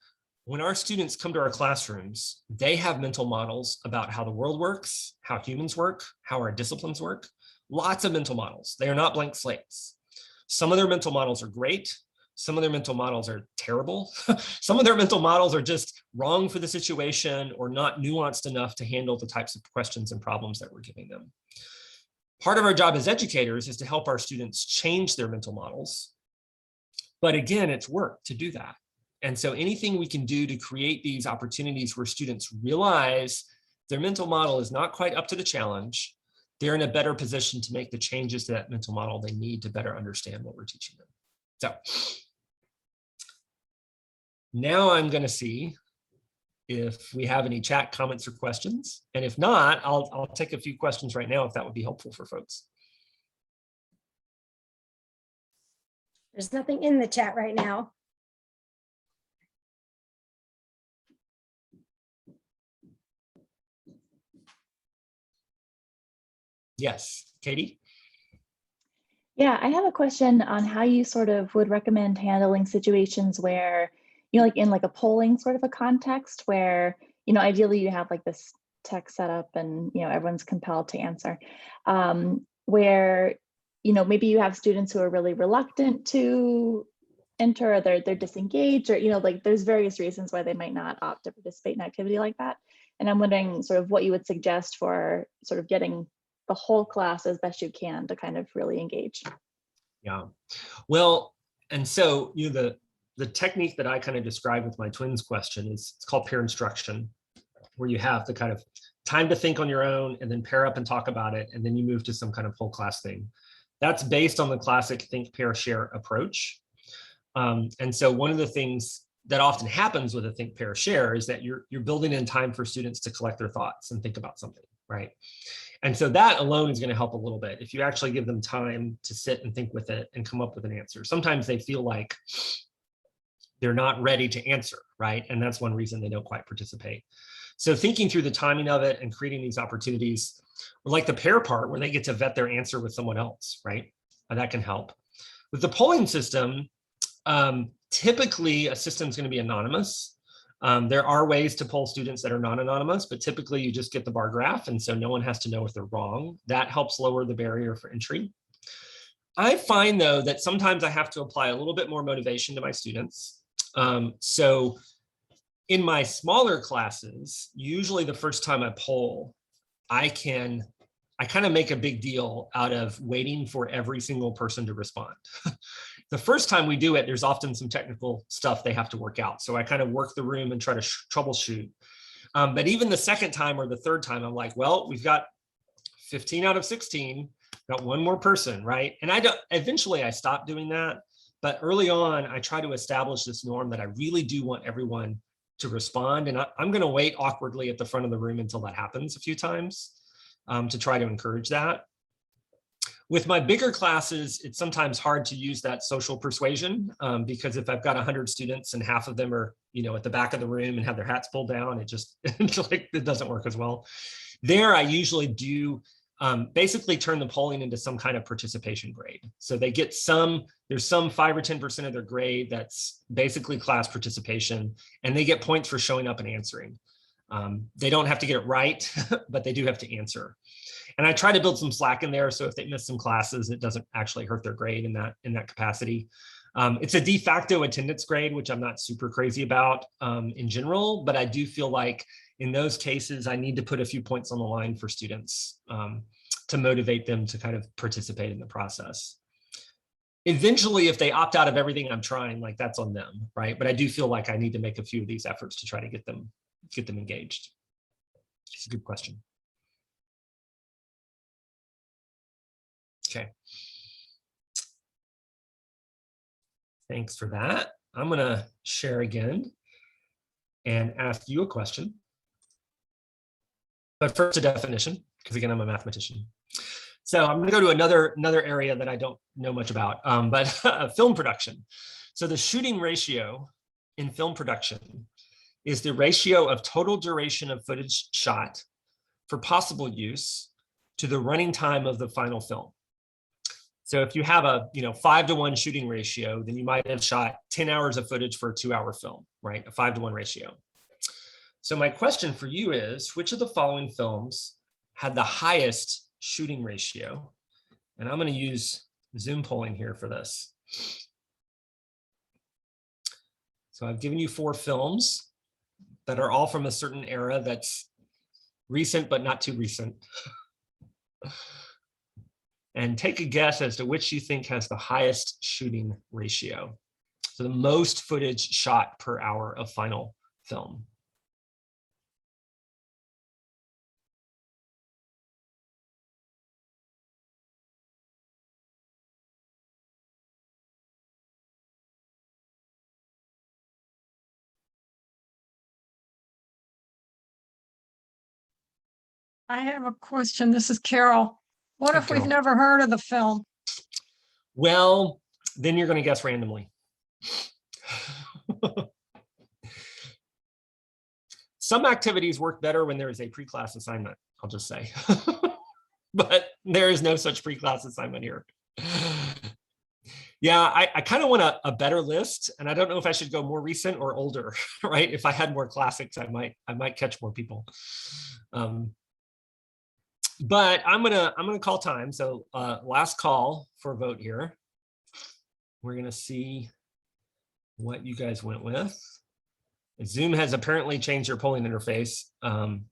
when our students come to our classrooms, they have mental models about how the world works, how humans work, how our disciplines work. Lots of mental models. They are not blank slates. Some of their mental models are great. Some of their mental models are terrible. Some of their mental models are just wrong for the situation or not nuanced enough to handle the types of questions and problems that we're giving them. Part of our job as educators is to help our students change their mental models. But again, it's work to do that. And so anything we can do to create these opportunities where students realize their mental model is not quite up to the challenge, they're in a better position to make the changes to that mental model they need to better understand what we're teaching them. So now I'm going to see if we have any chat comments or questions. And if not, I'll take a few questions right now if that would be helpful for folks. There's nothing in the chat right now. Yes, Katie? Yeah, I have a question on how you sort of would recommend handling situations where, like in like a polling sort of a context where, ideally you have like this tech setup and, everyone's compelled to answer, where, maybe you have students who are really reluctant to enter, or they're disengaged, or, like there's various reasons why they might not opt to participate in an activity like that. And I'm wondering sort of what you would suggest for sort of getting the whole class as best you can to kind of really engage. Yeah, well, and so, the technique that I kind of described with my twins question it's called pair instruction, where you have the kind of time to think on your own and then pair up and talk about it. And then you move to some kind of whole class thing. That's based on the classic think, pair, share approach. And so one of the things that often happens with a think, pair, share is that you're building in time for students to collect their thoughts and think about something, right? And so that alone is going to help a little bit if you actually give them time to sit and think with it and come up with an answer. Sometimes they feel like they're not ready to answer, right? And that's one reason they don't quite participate. So thinking through the timing of it and creating these opportunities, like the pair part where they get to vet their answer with someone else, right? And that can help. With the polling system, typically a system is going to be anonymous. There are ways to poll students that are non-anonymous, but typically you just get the bar graph, and so no one has to know if they're wrong. That helps lower the barrier for entry. I find, though, that sometimes I have to apply a little bit more motivation to my students. So in my smaller classes, usually the first time I poll, I kind of make a big deal out of waiting for every single person to respond. The first time we do it, there's often some technical stuff they have to work out. So I kind of work the room and try to troubleshoot. But even the second time or the third time, I'm like, well, we've got 15 out of 16, got one more person, right? And eventually I stopped doing that. But early on, I try to establish this norm that I really do want everyone to respond. And I'm going to wait awkwardly at the front of the room until that happens a few times to try to encourage that. With my bigger classes, it's sometimes hard to use that social persuasion because if I've got 100 students and half of them are, at the back of the room and have their hats pulled down, it doesn't work as well. There, I usually do basically turn the polling into some kind of participation grade. So they get there's some 5 or 10% of their grade that's basically class participation, and they get points for showing up and answering. They don't have to get it right, but they do have to answer. And I try to build some slack in there, so if they miss some classes, it doesn't actually hurt their grade in that capacity. It's a de facto attendance grade, which I'm not super crazy about in general, but I do feel like in those cases, I need to put a few points on the line for students to motivate them to kind of participate in the process. Eventually, if they opt out of everything I'm trying, like that's on them, right? But I do feel like I need to make a few of these efforts to try to get them engaged. It's a good question. Okay. Thanks for that. I'm going to share again and ask you a question. But first, a definition, because again, I'm a mathematician. So I'm going to go to another area that I don't know much about, but film production. So the shooting ratio in film production is the ratio of total duration of footage shot for possible use to the running time of the final film. So if you have a 5-to-1 shooting ratio, then you might have shot 10 hours of footage for a 2-hour film, right? A 5-to-1 ratio. So my question for you is, which of the following films had the highest shooting ratio? And I'm going to use Zoom polling here for this. So I've given you 4 films that are all from a certain era that's recent, but not too recent. And take a guess as to which you think has the highest shooting ratio. So the most footage shot per hour of final film. I have a question. This is Carol. What Hey, if we've Carol. never heard of the film? Well, then you're going to guess randomly. Some activities work better when there is a pre-class assignment, I'll just say. But there is no such pre-class assignment here. Yeah, I kind of want a better list, and I don't know if I should go more recent or older, right? If I had more classics, I might catch more people. But I'm gonna call time. So last call for a vote here. We're gonna see what you guys went with. Zoom has apparently changed their polling interface, and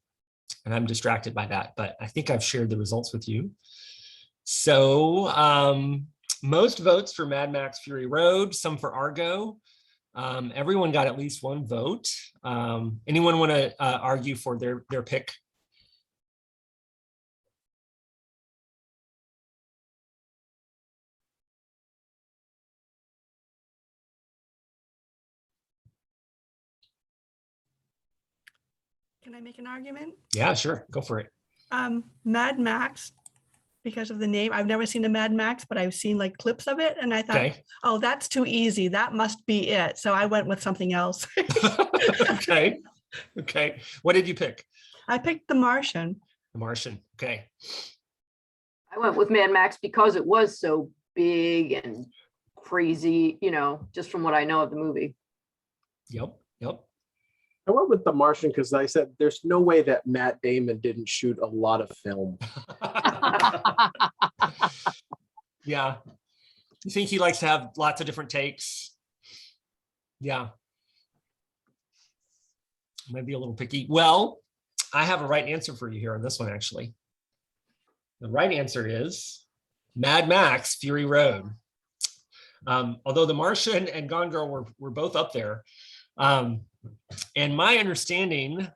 I'm distracted by that, but I think I've shared the results with you. So most votes for Mad Max Fury Road, some for Argo. Everyone got at least one vote. Anyone want to argue for their pick? Can I make an argument? Yeah, sure. Go for it. Mad Max, because of the name. I've never seen a Mad Max, but I've seen like clips of it. And I thought, Okay. oh, that's too easy. That must be it. So I went with something else. Okay. Okay. What did you pick? I picked The Martian. The Martian. Okay. I went with Mad Max because it was so big and crazy, just from what I know of the movie. Yep. Yep. I went with The Martian because I said there's no way that Matt Damon didn't shoot a lot of film. Yeah. You think he likes to have lots of different takes? Yeah. Maybe a little picky. Well, I have a right answer for you here on this one, actually. The right answer is Mad Max Fury Road. Although The Martian and Gone Girl were both up there. And my understanding,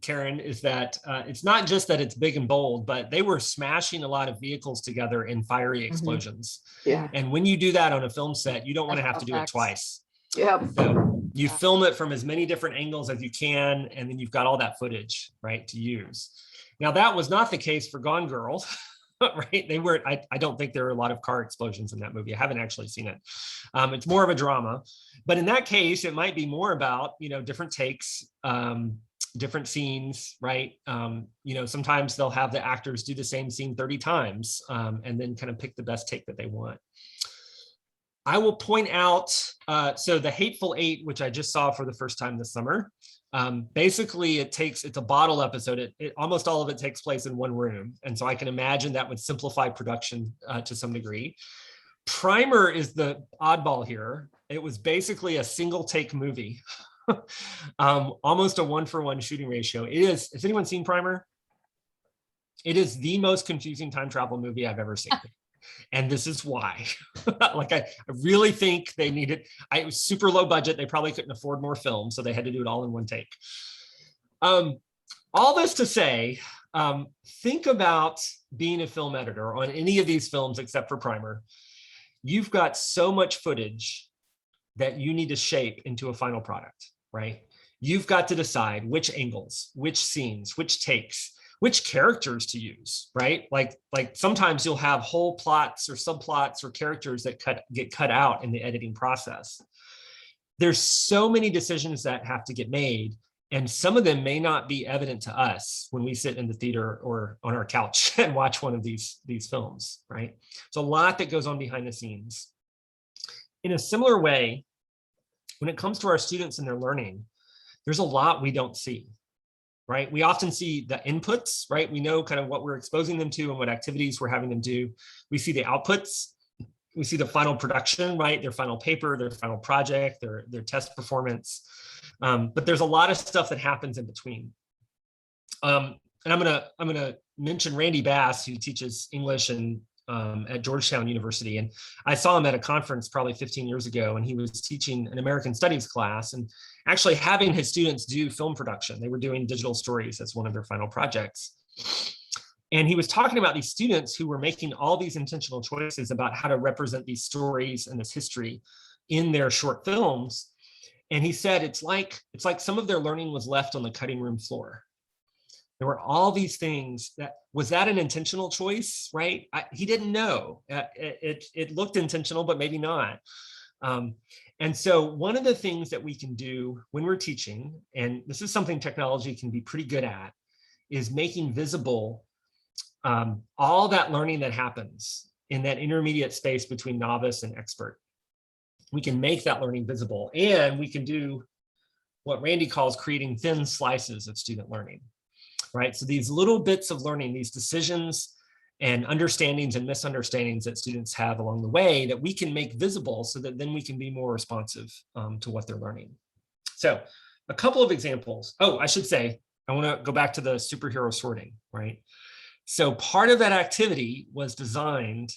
Karen, is that it's not just that it's big and bold, but they were smashing a lot of vehicles together in fiery explosions. Yeah. And when you do that on a film set, you don't want to have to do it Effects. twice. Yeah. So you film it from as many different angles as you can, and then you've got all that footage, right, to use. Now, that was not the case for Gone Girl, right? They were, I don't think there were a lot of car explosions in that movie. I haven't actually seen it. It's more of a drama. But in that case, it might be more about, different takes, different scenes, right? Sometimes they'll have the actors do the same scene 30 times and then kind of pick the best take that they want. I will point out, so the Hateful Eight, which I just saw for the first time this summer, basically it's a bottle episode. It almost all of it takes place in one room. And so I can imagine that would simplify production to some degree. Primer is the oddball here. It was basically a single take movie, almost a 1-for-1 shooting ratio. Has anyone seen Primer? It is the most confusing time travel movie I've ever seen. And this is why. I really think they needed, it was super low budget. They probably couldn't afford more film, so they had to do it all in one take. All this to say, think about being a film editor on any of these films except for Primer. You've got so much footage that you need to shape into a final product, right? You've got to decide which angles, which scenes, which takes, which characters to use, right? Like sometimes you'll have whole plots or subplots or characters that get cut out in the editing process. There's so many decisions that have to get made, and some of them may not be evident to us when we sit in the theater or on our couch and watch one of these films, right? So a lot that goes on behind the scenes. In a similar way, when it comes to our students and their learning, there's a lot we don't see. Right? We often see the inputs, right? We know kind of what we're exposing them to and what activities we're having them do. We see the outputs. We see the final production, right? Their final paper, their final project, their test performance. But there's a lot of stuff that happens in between. And I'm gonna mention Randy Bass, who teaches English at Georgetown University. And I saw him at a conference probably 15 years ago, and he was teaching an American Studies class and actually having his students do film production. They were doing digital stories as one of their final projects. And he was talking about these students who were making all these intentional choices about how to represent these stories and this history in their short films. And he said, it's like some of their learning was left on the cutting room floor. There were all these things was that an intentional choice, right? He didn't know. It looked intentional, but maybe not. And so one of the things that we can do when we're teaching, and this is something technology can be pretty good at, is making visible all that learning that happens in that intermediate space between novice and expert. We can make that learning visible, and we can do what Randy calls creating thin slices of student learning, right? So these little bits of learning, these decisions and understandings and misunderstandings that students have along the way that we can make visible so that then we can be more responsive to what they're learning. So a couple of examples. Oh, I should say, I want to go back to the superhero sorting, right? So part of that activity was designed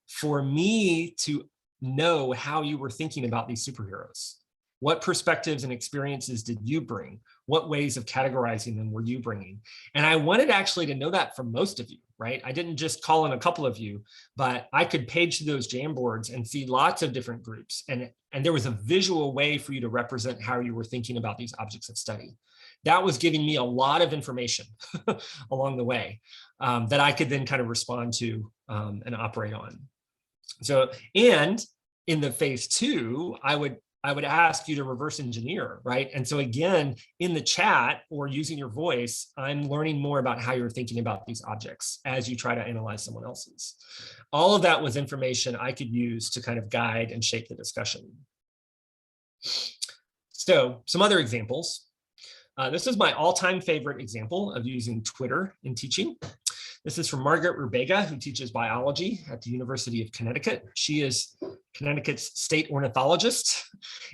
for me to know how you were thinking about these superheroes. What perspectives and experiences did you bring? What ways of categorizing them were you bringing? And I wanted actually to know that from most of you, right? I didn't just call in a couple of you, but I could page through those Jamboards and see lots of different groups. And there was a visual way for you to represent how you were thinking about these objects of study. That was giving me a lot of information along the way that I could then kind of respond to and operate on. So, and in the phase 2, I would ask you to reverse engineer, right? And so again, in the chat or using your voice, I'm learning more about how you're thinking about these objects as you try to analyze someone else's. All of that was information I could use to kind of guide and shape the discussion. So some other examples. This is my all-time favorite example of using Twitter in teaching. This is from Margaret Rubega, who teaches biology at the University of Connecticut. She is Connecticut's state ornithologist,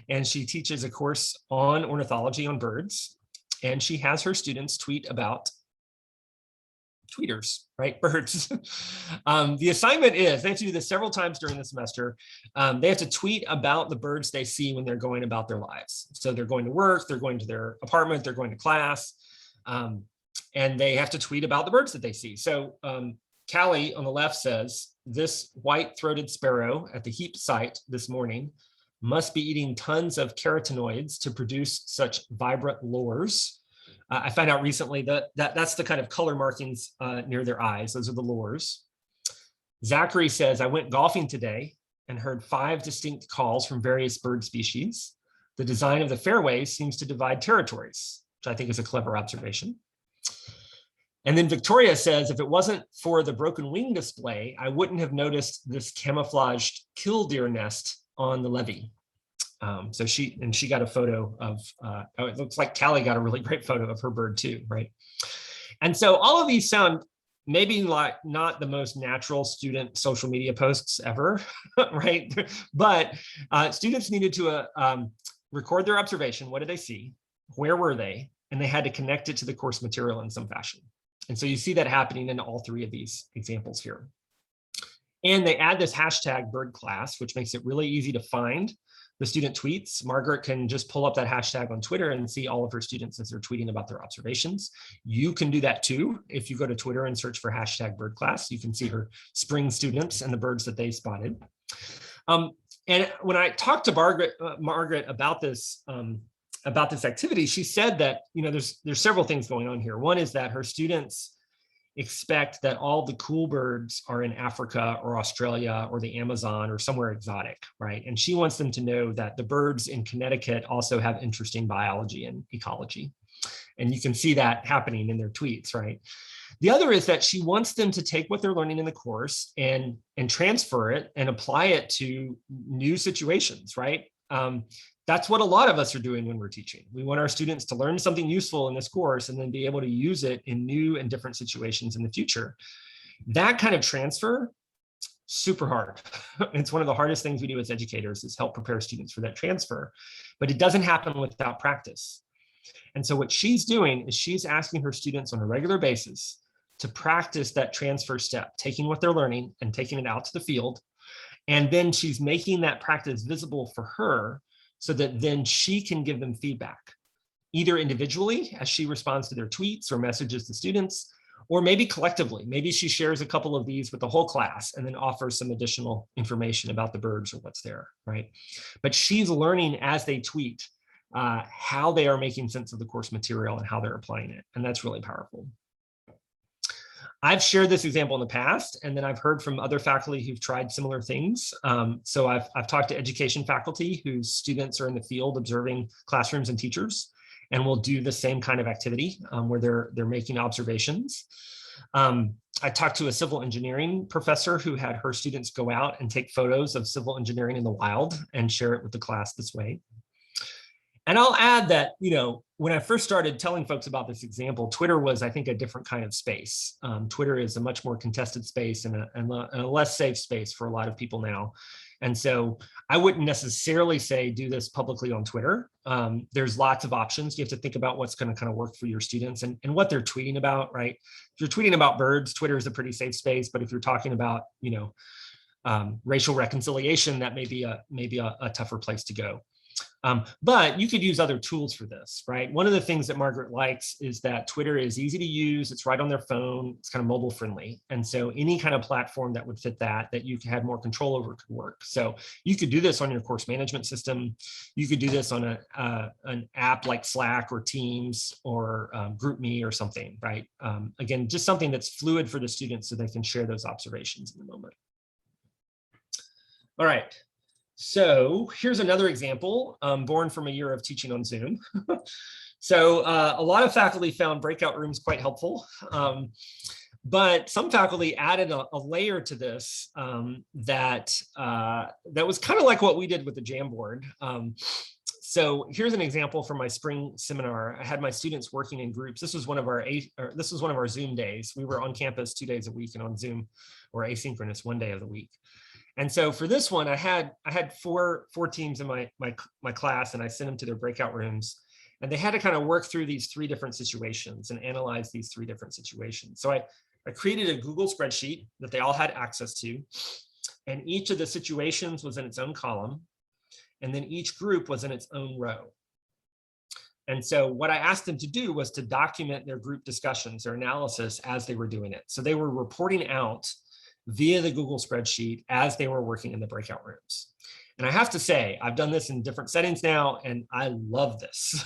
and she teaches a course on ornithology on birds. And she has her students tweet about tweeters, right? Birds. The assignment is, they have to do this several times during the semester. They have to tweet about the birds they see when they're going about their lives. So they're going to work, they're going to their apartment, they're going to class. And they have to tweet about the birds that they see. So Callie on the left says, this white-throated sparrow at the heap site this morning must be eating tons of carotenoids to produce such vibrant lures. I found out recently that that's the kind of color markings near their eyes. Those are the lures. Zachary says, I went golfing today and heard 5 distinct calls from various bird species. The design of the fairways seems to divide territories, which I think is a clever observation. And then Victoria says, if it wasn't for the broken wing display, I wouldn't have noticed this camouflaged killdeer nest on the levee. So she got a photo of, oh, it looks like Callie got a really great photo of her bird too, right? And so all of these sound maybe like not the most natural student social media posts ever, right? But students needed to record their observation. What did they see? Where were they? And they had to connect it to the course material in some fashion. And so you see that happening in all 3 of these examples here. And they add this hashtag bird class, which makes it really easy to find the student tweets. Margaret can just pull up that hashtag on Twitter and see all of her students as they're tweeting about their observations. You can do that too. If you go to Twitter and search for hashtag bird class, you can see her spring students and the birds that they spotted. And when I talked to Margaret about this activity, she said that, you know, there's several things going on here. One is that her students expect that all the cool birds are in Africa or Australia or the Amazon or somewhere exotic, right? And she wants them to know that the birds in Connecticut also have interesting biology and ecology. And you can see that happening in their tweets, right? The other is that she wants them to take what they're learning in the course and transfer it and apply it to new situations, right? That's what a lot of us are doing when we're teaching. We want our students to learn something useful in this course and then be able to use it in new and different situations in the future. That kind of transfer, super hard. It's one of the hardest things we do as educators is help prepare students for that transfer, but it doesn't happen without practice. And so what she's doing is she's asking her students on a regular basis to practice that transfer step, taking what they're learning and taking it out to the field. And then she's making that practice visible for her so that then she can give them feedback, either individually as she responds to their tweets or messages to students, or maybe collectively. Maybe she shares a couple of these with the whole class and then offers some additional information about the birds or what's there, right? But she's learning as they tweet how they are making sense of the course material and how they're applying it. And that's really powerful. I've shared this example in the past, and then I've heard from other faculty who've tried similar things. So I've talked to education faculty whose students are in the field observing classrooms and teachers, and we'll do the same kind of activity where they're making observations. I talked to a civil engineering professor who had her students go out and take photos of civil engineering in the wild and share it with the class this way. And I'll add that, when I first started telling folks about this example, Twitter was, I think, a different kind of space. Twitter is a much more contested space and a less safe space for a lot of people now. And so I wouldn't necessarily say do this publicly on Twitter. There's lots of options. You have to think about what's going to kind of work for your students and what they're tweeting about, right? If you're tweeting about birds, Twitter is a pretty safe space. But if you're talking about, racial reconciliation, that may be a tougher place to go. But you could use other tools for this, right? One of the things that Margaret likes is that Twitter is easy to use. It's right on their phone. It's kind of mobile friendly. And so any kind of platform that would fit that you had more control over could work. So you could do this on your course management system. You could do this on an app like Slack or Teams or GroupMe or something, right? Again, just something that's fluid for the students so they can share those observations in the moment. All right. So here's another example born from a year of teaching on Zoom. So a lot of faculty found breakout rooms quite helpful, but some faculty added a layer to this that was kind of like what we did with the Jamboard. So here's an example from my spring seminar. I had my students working in groups. This was one of our Zoom days. We were on campus 2 days a week and on Zoom or asynchronous 1 day of the week. And so for this one, I had four teams in my class, and I sent them to their breakout rooms, and they had to kind of work through these 3 different situations and analyze these 3 different situations. So I created a Google spreadsheet that they all had access to, and each of the situations was in its own column, and then each group was in its own row. And so what I asked them to do was to document their group discussions, their analysis as they were doing it. So they were reporting out via the Google spreadsheet as they were working in the breakout rooms. And I have to say, I've done this in different settings now, and I love this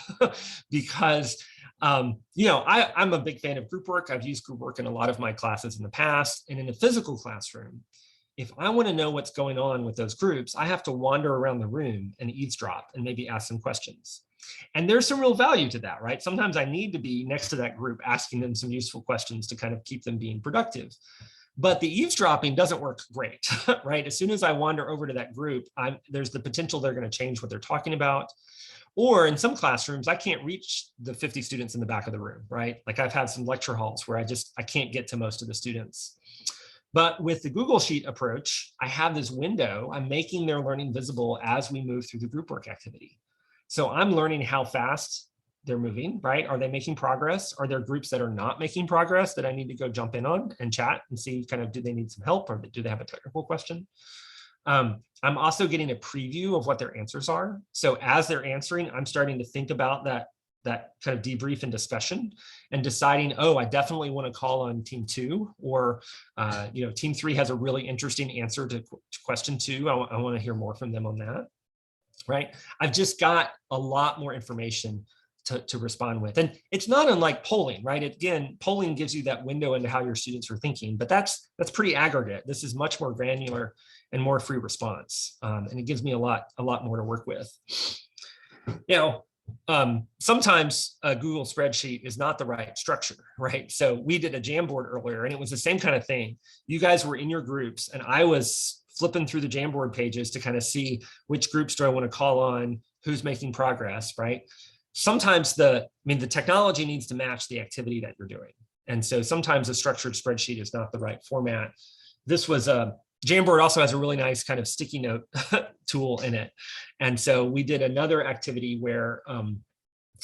because, I'm a big fan of group work. I've used group work in a lot of my classes in the past. And in a physical classroom, if I want to know what's going on with those groups, I have to wander around the room and eavesdrop and maybe ask some questions. And there's some real value to that, right? Sometimes I need to be next to that group, asking them some useful questions to kind of keep them being productive. But the eavesdropping doesn't work great, right? As soon as I wander over to that group, there's the potential they're going to change what they're talking about. Or in some classrooms, I can't reach the 50 students in the back of the room, right? Like I've had some lecture halls where I can't get to most of the students. But with the Google Sheet approach, I have this window. I'm making their learning visible as we move through the group work activity. So I'm learning how fast they're moving, right? Are they making progress? Are there groups that are not making progress that I need to go jump in on and chat and see kind of, do they need some help or do they have a technical question? I'm also getting a preview of what their answers are. So as they're answering, I'm starting to think about that kind of debrief and discussion and deciding, oh, I definitely want to call on team 2 or, team 3 has a really interesting answer to question 2. I want to hear more from them on that, right? I've just got a lot more information to respond with. And it's not unlike polling, right? Again, polling gives you that window into how your students are thinking, but that's pretty aggregate. This is much more granular and more free response. And it gives me a lot more to work with. Sometimes a Google spreadsheet is not the right structure, right? So we did a Jamboard earlier and it was the same kind of thing. You guys were in your groups and I was flipping through the Jamboard pages to kind of see which groups do I want to call on, who's making progress, right? Sometimes the technology needs to match the activity that you're doing. And so sometimes a structured spreadsheet is not the right format. This was Jamboard also has a really nice kind of sticky note tool in it. And so we did another activity where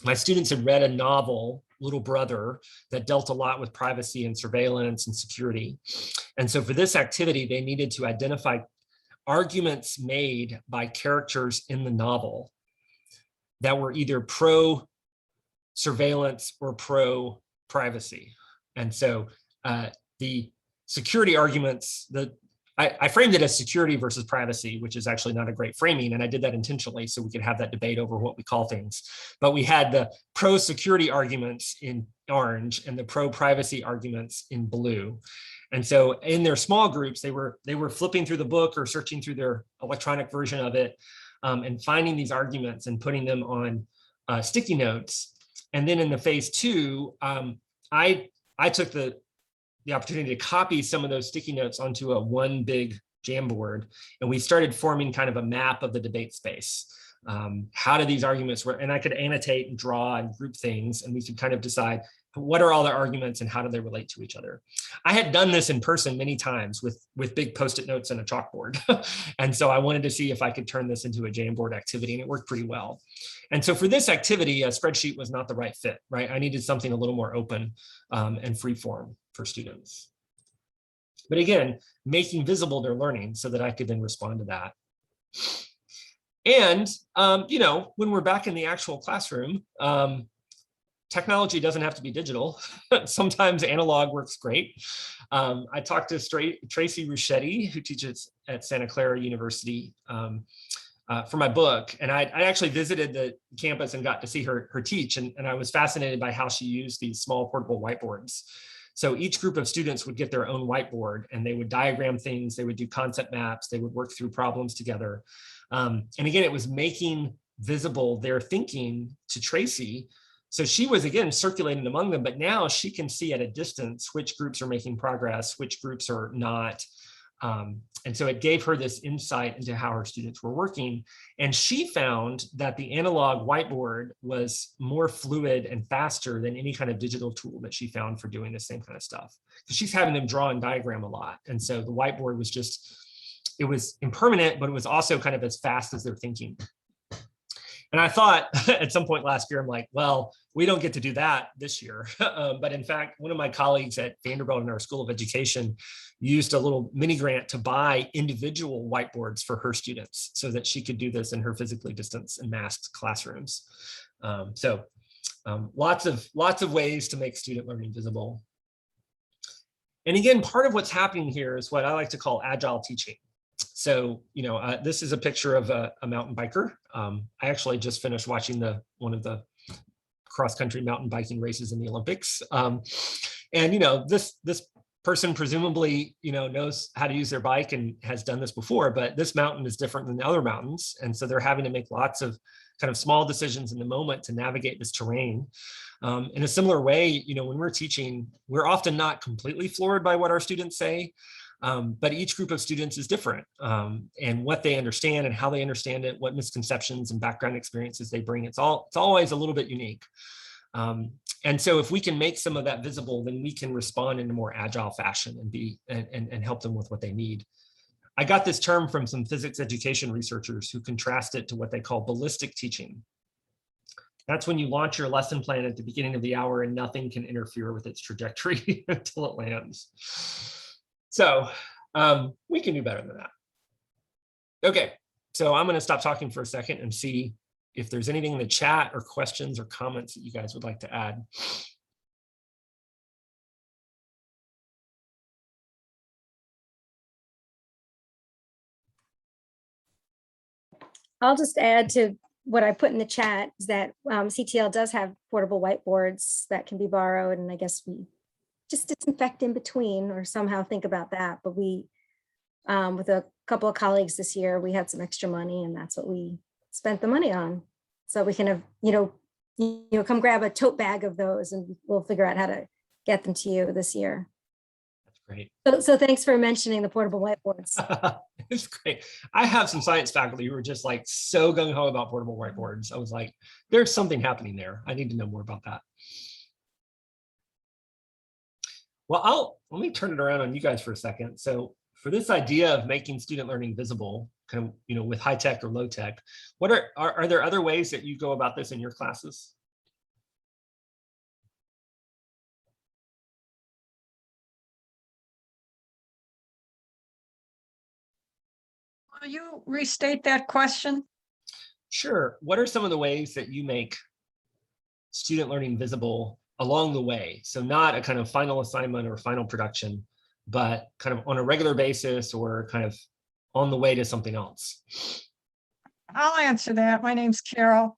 my students had read a novel, Little Brother, that dealt a lot with privacy and surveillance and security. And so for this activity, they needed to identify arguments made by characters in the novel that were either pro-surveillance or pro-privacy. And so the security arguments, I framed it as security versus privacy, which is actually not a great framing. And I did that intentionally so we could have that debate over what we call things. But we had the pro-security arguments in orange and the pro-privacy arguments in blue. And so in their small groups, they were flipping through the book or searching through their electronic version of it and finding these arguments and putting them on sticky notes. And then in the phase 2, I took the the opportunity to copy some of those sticky notes onto a one big Jamboard, and we started forming kind of a map of the debate space. How do these arguments work? And I could annotate and draw and group things, and we could kind of decide what are all the arguments and how do they relate to each other. I had done this in person many times with big Post-it notes and a chalkboard. And so I wanted to see if I could turn this into a Jamboard activity, and it worked pretty well. And so for this activity, a spreadsheet was not the right fit, right? I needed something a little more open and free form for students. But again, making visible their learning so that I could then respond to that. And, you know, when we're back in the actual classroom, technology doesn't have to be digital. Sometimes analog works great. I talked to Tracy Ruschetti, who teaches at Santa Clara University, for my book. And I actually visited the campus and got to see her teach. And I was fascinated by how she used these small portable whiteboards. So each group of students would get their own whiteboard, and they would diagram things, they would do concept maps, they would work through problems together. And again, it was making visible their thinking to Tracy. So she was, again, circulating among them, but now she can see at a distance which groups are making progress, which groups are not. And so it gave her this insight into how her students were working. And she found that the analog whiteboard was more fluid and faster than any kind of digital tool that she found for doing the same kind of stuff. Because she's having them draw and diagram a lot. And so the whiteboard was just, it was impermanent, but it was also kind of as fast as their thinking. And I thought at some point last year, I'm like, well, we don't get to do that this year. But in fact, one of my colleagues at Vanderbilt in our School of Education used a little mini grant to buy individual whiteboards for her students so that she could do this in her physically distanced and masked classrooms. Lots of ways to make student learning visible. And again, part of what's happening here is what I like to call agile teaching. So, you know, this is a picture of a mountain biker. I actually just finished watching one of the cross-country mountain biking races in the Olympics. And, you know, this person presumably, you know, knows how to use their bike and has done this before, but this mountain is different than the other mountains. And so they're having to make lots of kind of small decisions in the moment to navigate this terrain. In a similar way, you know, when we're teaching, we're often not completely floored by what our students say. But each group of students is different, and what they understand and how they understand it, what misconceptions and background experiences they bring, it's always a little bit unique. And so if we can make some of that visible, then we can respond in a more agile fashion and help them with what they need. I got this term from some physics education researchers who contrast it to what they call ballistic teaching. That's when you launch your lesson plan at the beginning of the hour and nothing can interfere with its trajectory until it lands. So we can do better than that. Okay, so I'm going to stop talking for a second and see if there's anything in the chat or questions or comments that you guys would like to add. I'll just add to what I put in the chat is that CTL does have portable whiteboards that can be borrowed, and I guess we just disinfect in between or somehow think about that. But we, with a couple of colleagues this year, we had some extra money, and that's what we spent the money on. So we can have, you know, come grab a tote bag of those, and we'll figure out how to get them to you this year. That's great. So thanks for mentioning the portable whiteboards. It's great. I have some science faculty who are just like so gung-ho about portable whiteboards. I was like, there's something happening there. I need to know more about that. Well, let me turn it around on you guys for a second. So for this idea of making student learning visible, kind of, you know, with high tech or low tech, what are there other ways that you go about this in your classes? Will you restate that question? Sure. What are some of the ways that you make student learning visible along the way? So not a kind of final assignment or final production, but kind of on a regular basis or kind of on the way to something else. I'll answer that. My name's Carol.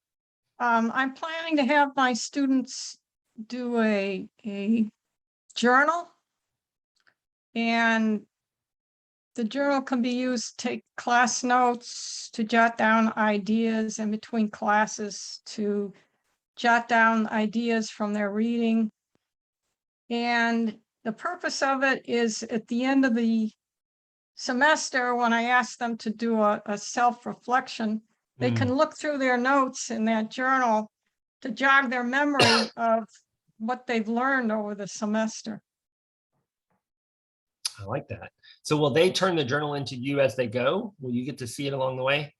I'm planning to have my students do a journal, and the journal can be used to take class notes, to jot down ideas in between classes, to jot down ideas from their reading. And The purpose of it is at the end of the semester, when I ask them to do a self-reflection, they can look through their notes in that journal to jog their memory of what they've learned over the semester. I like that. So will they turn the journal into you as they go? Will you get to see it along the way?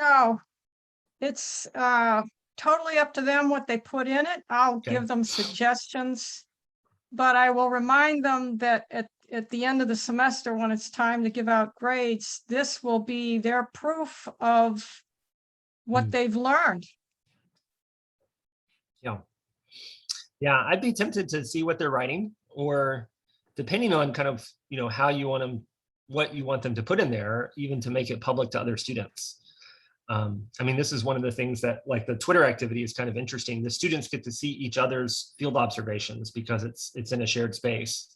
No, it's totally up to them what they put in it. I'll Okay. give them suggestions, but I will remind them that at the end of the semester, when it's time to give out grades, this will be their proof of what they've learned. Yeah. Yeah, I'd be tempted to see what they're writing, or depending on kind of, you know, how you want them, what you want them to put in there, even to make it public to other students. I mean, this is one of the things that, like, the Twitter activity is kind of interesting. The students get to see each other's field observations because it's in a shared space.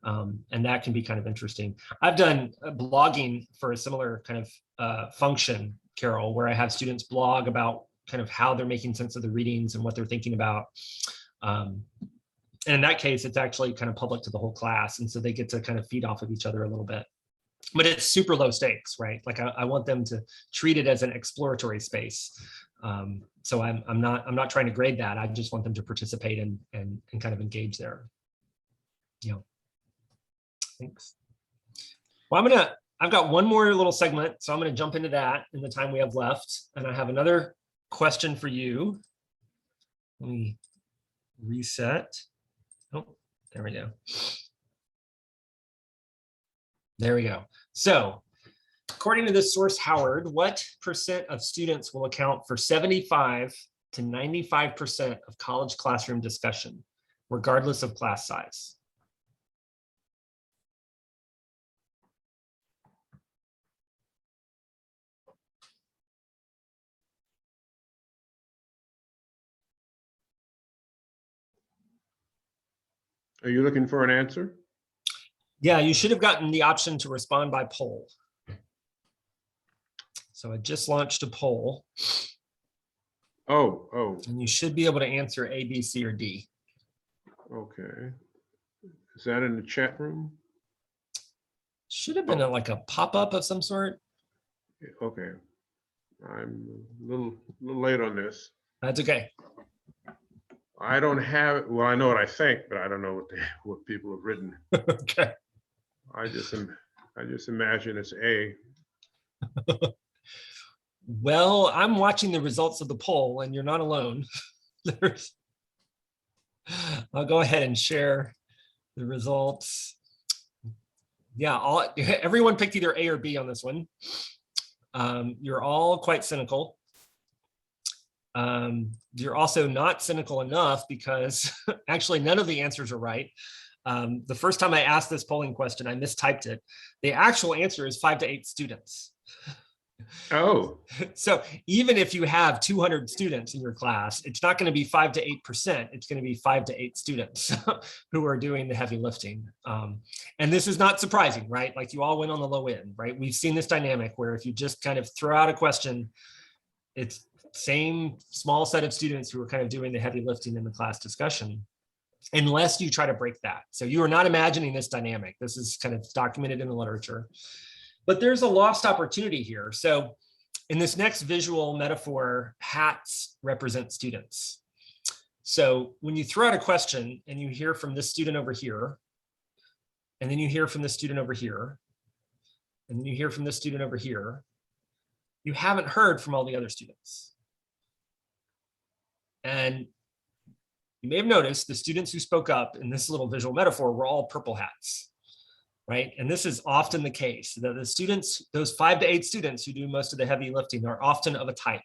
And that can be kind of interesting. I've done blogging for a similar kind of function, Carol, where I have students blog about kind of how they're making sense of the readings and what they're thinking about. And in that case, it's actually kind of public to the whole class. And so they get to kind of feed off of each other a little bit. But it's super low stakes, right? Like I want them to treat it as an exploratory space. So I'm not trying to grade that. I just want them to participate and kind of engage there. Yeah. Thanks. Well, I've got one more little segment, so I'm going to jump into that in the time we have left. And I have another question for you. Let me reset. Oh, there we go. There we go. So according to this source, Howard, what % of students will account for 75 to 95% of college classroom discussion, regardless of class size? Are you looking for an answer? Yeah, you should have gotten the option to respond by poll. So I just launched a poll. Oh. And you should be able to answer A, B, C, or D. Okay. Is that in the chat room? Should have been like a pop-up of some sort. Okay. I'm a little late on this. That's okay. I don't have, well, I know what I think, but I don't know what people have written. Okay. I just imagine it's A. Well, I'm watching the results of the poll, and you're not alone. I'll go ahead and share the results. Yeah, everyone picked either A or B on this one. You're all quite cynical. You're also not cynical enough because actually none of the answers are right. The first time I asked this polling question, I mistyped it. The actual answer is 5 to 8 students. Oh. So even if you have 200 students in your class, it's not going to be 5 to 8%. It's going to be 5 to 8 students who are doing the heavy lifting. And this is not surprising, right? Like you all went on the low end, right? We've seen this dynamic where if you just kind of throw out a question, it's same small set of students who are kind of doing the heavy lifting in the class discussion, unless you try to break that. So you are not imagining this dynamic. This is kind of documented in the literature, but there's a lost opportunity here. So in this next visual metaphor, hats represent students. So when you throw out a question and you hear from this student over here, and then you hear from this student over here, and then you hear from this student over here, you haven't heard from all the other students. And you may have noticed the students who spoke up in this little visual metaphor were all purple hats, right? And this is often the case, that the students, those 5 to 8 students who do most of the heavy lifting are often of a type.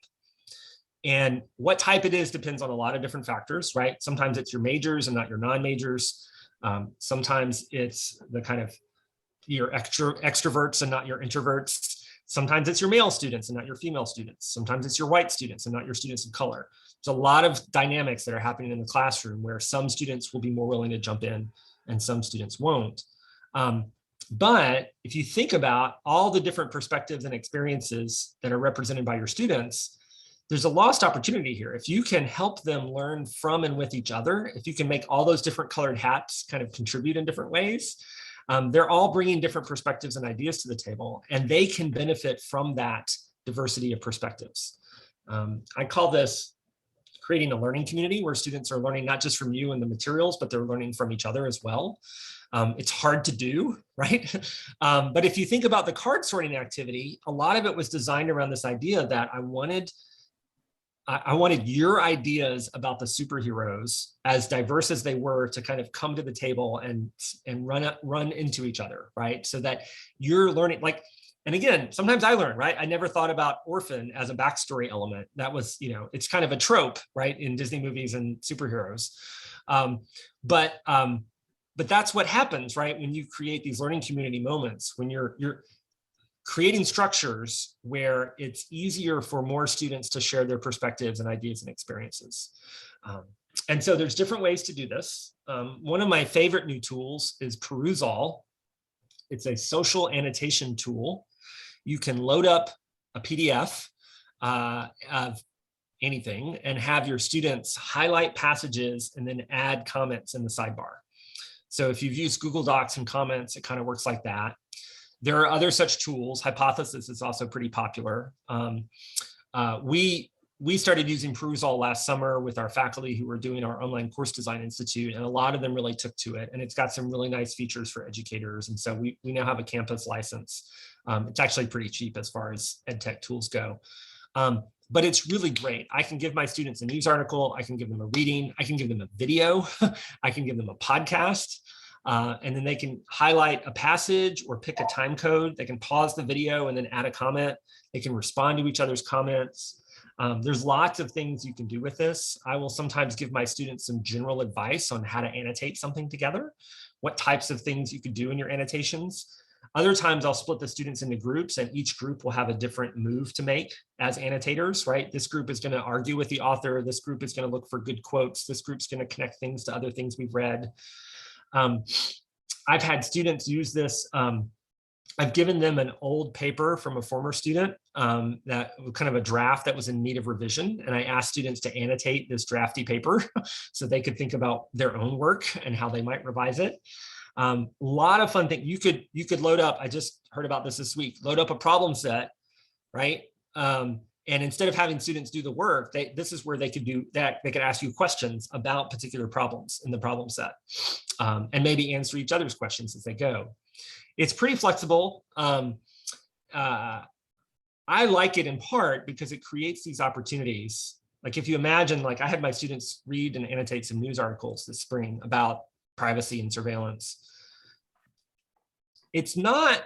And what type it is depends on a lot of different factors, right? Sometimes it's your majors and not your non-majors. Sometimes it's the kind of your extroverts and not your introverts. Sometimes it's your male students and not your female students. Sometimes it's your white students and not your students of color. There's a lot of dynamics that are happening in the classroom where some students will be more willing to jump in and some students won't. But if you think about all the different perspectives and experiences that are represented by your students, there's a lost opportunity here. If you can help them learn from and with each other, if you can make all those different colored hats kind of contribute in different ways, they're all bringing different perspectives and ideas to the table, and they can benefit from that diversity of perspectives. I call this creating a learning community where students are learning not just from you and the materials, but they're learning from each other as well. It's hard to do, right? But if you think about the card sorting activity, a lot of it was designed around this idea that I wanted your ideas about the superheroes, as diverse as they were, to kind of come to the table and run into each other, right? So that you're learning, like, and again, sometimes I learn, right? I never thought about Orphan as a backstory element. That was, you know, it's kind of a trope, right, in Disney movies and superheroes. But that's what happens, right? When you create these learning community moments, when you're creating structures where it's easier for more students to share their perspectives and ideas and experiences. And so there's different ways to do this. One of my favorite new tools is Perusall. It's a social annotation tool. You can load up a PDF of anything and have your students highlight passages and then add comments in the sidebar. So if you've used Google Docs and comments, it kind of works like that. There are other such tools. Hypothesis is also pretty popular. We started using Perusall last summer with our faculty who were doing our online course design institute, and a lot of them really took to it. And it's got some really nice features for educators. And so we now have a campus license. It's actually pretty cheap as far as ed tech tools go. But it's really great. I can give my students a news article. I can give them a reading. I can give them a video. I can give them a podcast. And then they can highlight a passage or pick a time code. They can pause the video and then add a comment. They can respond to each other's comments. There's lots of things you can do with this. I will sometimes give my students some general advice on how to annotate something together, what types of things you could do in your annotations. Other times I'll split the students into groups, and each group will have a different move to make as annotators, right? This group is going to argue with the author. This group is going to look for good quotes. This group's going to connect things to other things we've read. I've had students use this. I've given them an old paper from a former student that kind of a draft that was in need of revision. And I asked students to annotate this drafty paper so they could think about their own work and how they might revise it. A lot of fun things. You could load up, I just heard about this week, load up a problem set, right? And instead of having students do the work, this is where they could do that. They could ask you questions about particular problems in the problem set and maybe answer each other's questions as they go. It's pretty flexible. I like it in part because it creates these opportunities. Like if you imagine, like I had my students read and annotate some news articles this spring about privacy and surveillance. It's not,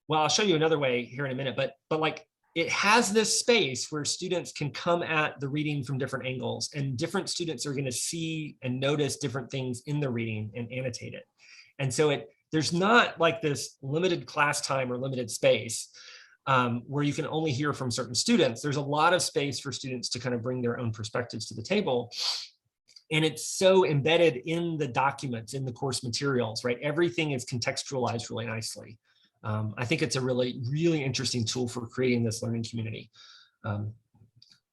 well, I'll show you another way here in a minute, but like it has this space where students can come at the reading from different angles, and different students are going to see and notice different things in the reading and annotate it. And so there's not like this limited class time or limited space where you can only hear from certain students. There's a lot of space for students to kind of bring their own perspectives to the table. And it's so embedded in the documents, in the course materials, right? Everything is contextualized really nicely. I think it's a really, really interesting tool for creating this learning community.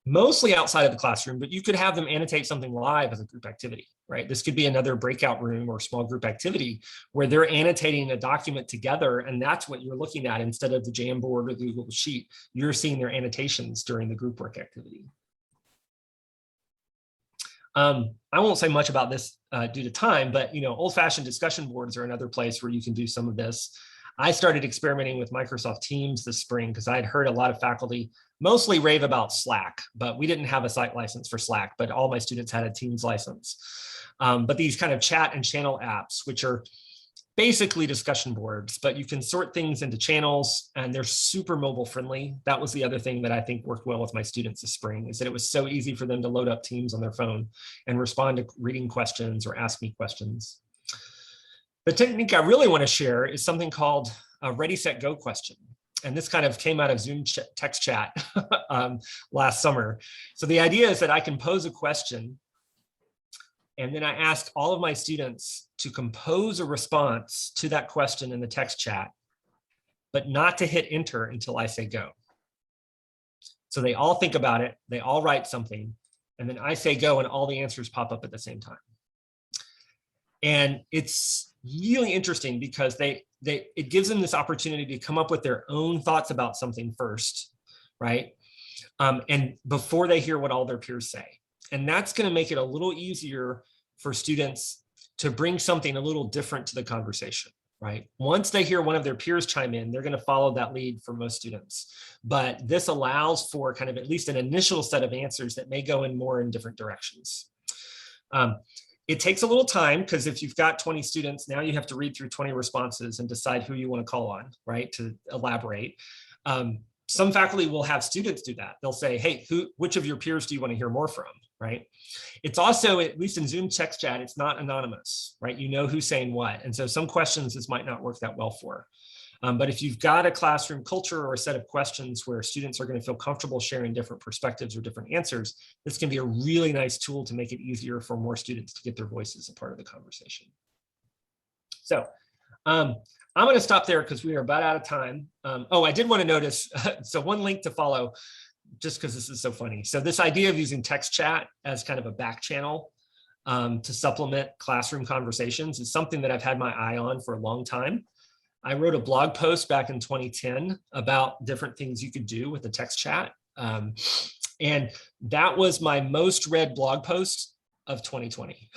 Mostly outside of the classroom, but you could have them annotate something live as a group activity, right? This could be another breakout room or small group activity where they're annotating a document together, and that's what you're looking at instead of the Jamboard or the Google Sheet. You're seeing their annotations during the group work activity. I won't say much about this due to time, but old-fashioned discussion boards are another place where you can do some of this. I started experimenting with Microsoft Teams this spring because I had heard a lot of faculty mostly rave about Slack, but we didn't have a site license for Slack, but all my students had a Teams license. But these kind of chat and channel apps, which are basically discussion boards, but you can sort things into channels and they're super mobile friendly. That was the other thing that I think worked well with my students this spring, is that it was so easy for them to load up Teams on their phone and respond to reading questions or ask me questions. The technique I really want to share is something called a ready, set, go question. And this kind of came out of Zoom text chat last summer. So the idea is that I can pose a question, and then I ask all of my students to compose a response to that question in the text chat, but not to hit enter until I say go. So they all think about it, they all write something, and then I say go, and all the answers pop up at the same time. And it's really interesting because it gives them this opportunity to come up with their own thoughts about something first, right? And before they hear what all their peers say. And that's going to make it a little easier for students to bring something a little different to the conversation, right? Once they hear one of their peers chime in, they're going to follow that lead for most students. But this allows for kind of at least an initial set of answers that may go in more in different directions. It takes a little time because if you've got 20 students, now you have to read through 20 responses and decide who you want to call on, right, to elaborate. Some faculty will have students do that. They'll say, hey, which of your peers do you want to hear more from, right? It's also, at least in Zoom text chat, it's not anonymous, right? You know who's saying what. And so some questions this might not work that well for. But if you've got a classroom culture or a set of questions where students are going to feel comfortable sharing different perspectives or different answers, this can be a really nice tool to make it easier for more students to get their voices a part of the conversation. So I'm going to stop there because we are about out of time. Oh, I did want to notice, so one link to follow, just because this is so funny. So this idea of using text chat as kind of a back channel to supplement classroom conversations is something that I've had my eye on for a long time. I wrote a blog post back in 2010 about different things you could do with the text chat. And that was my most read blog post of 2020.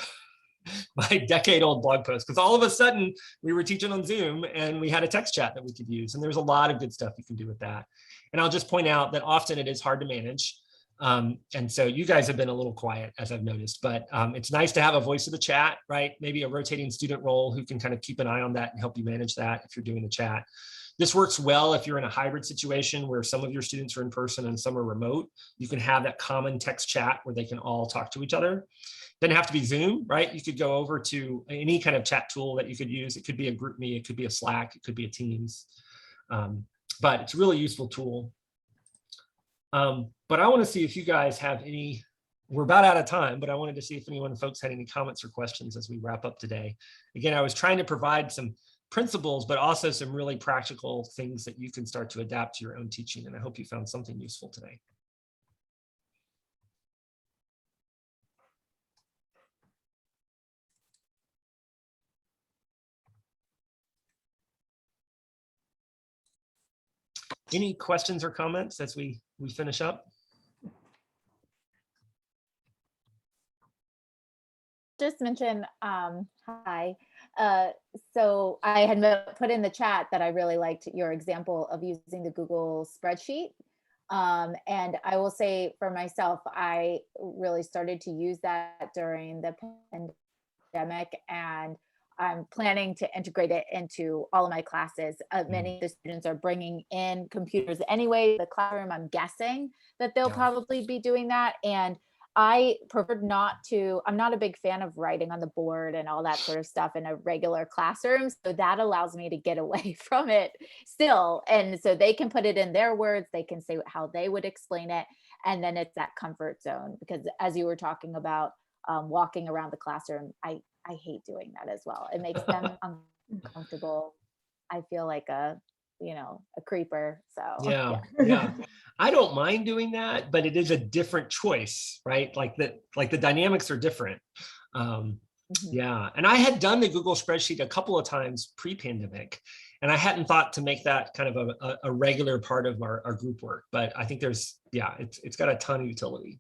My decade-old blog post, because all of a sudden we were teaching on Zoom and we had a text chat that we could use. And there's a lot of good stuff you can do with that. And I'll just point out that often it is hard to manage. And so you guys have been a little quiet, as I've noticed, but it's nice to have a voice of the chat, right? Maybe a rotating student role who can kind of keep an eye on that and help you manage that if you're doing the chat. This works well if you're in a hybrid situation where some of your students are in person and some are remote. You can have that common text chat where they can all talk to each other. Doesn't have to be Zoom, right? You could go over to any kind of chat tool that you could use. It could be a GroupMe, it could be a Slack, it could be a Teams, but it's a really useful tool. But I want to see if you guys have any, we're about out of time, but I wanted to see if anyone folks had any comments or questions as we wrap up today. Again, I was trying to provide some principles, but also some really practical things that you can start to adapt to your own teaching. And I hope you found something useful today. Any questions or comments as we finish up? Just mention, hi. So I had put in the chat that I really liked your example of using the Google spreadsheet. And I will say for myself, I really started to use that during the pandemic, and I'm planning to integrate it into all of my classes. Many of the students are bringing in computers anyway. The classroom, I'm guessing that they'll probably be doing that. And I prefer not to, I'm not a big fan of writing on the board and all that sort of stuff in a regular classroom. So that allows me to get away from it still. And so they can put it in their words, they can say how they would explain it. And then it's that comfort zone, because as you were talking about walking around the classroom, I hate doing that as well. It makes them uncomfortable. I feel like a creeper. So yeah. I don't mind doing that, but it is a different choice, right? Like the dynamics are different. Yeah, and I had done the Google spreadsheet a couple of times pre-pandemic, and I hadn't thought to make that kind of a regular part of our group work. But I think it's got a ton of utility.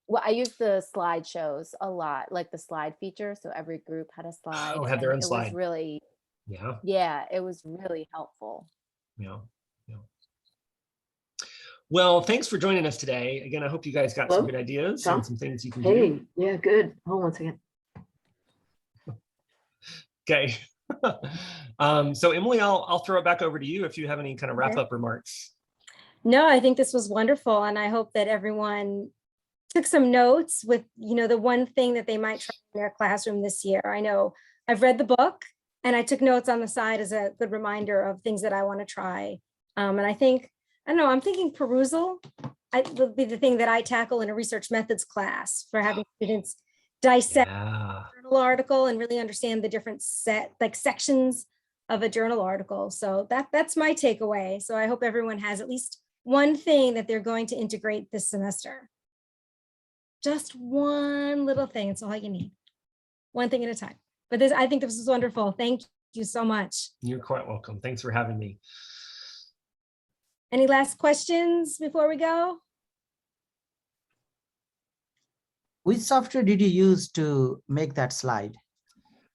Well, I use the slideshows a lot, like the slide feature. So every group had a slide. Oh, have their own it slide. was really, it was really helpful. Yeah. Well, thanks for joining us today. Again, I hope you guys got some good ideas and some things you can do. Yeah, good. Hold on a second. Okay. So Emily, I'll throw it back over to you if you have any kind of wrap up remarks. No, I think this was wonderful. And I hope that everyone took some notes with, the one thing that they might try in their classroom this year. I know I've read the book and I took notes on the side as a good reminder of things that I want to try. And I think, I'm thinking perusal will be the thing that I tackle in a research methods class for having students dissect a journal article and really understand the different sections of a journal article. So that's my takeaway. So I hope everyone has at least one thing that they're going to integrate this semester. Just one little thing. It's all you need. One thing at a time. But this, I think this was wonderful. Thank you so much. You're quite welcome. Thanks for having me. Any last questions before we go? Which software did you use to make that slide?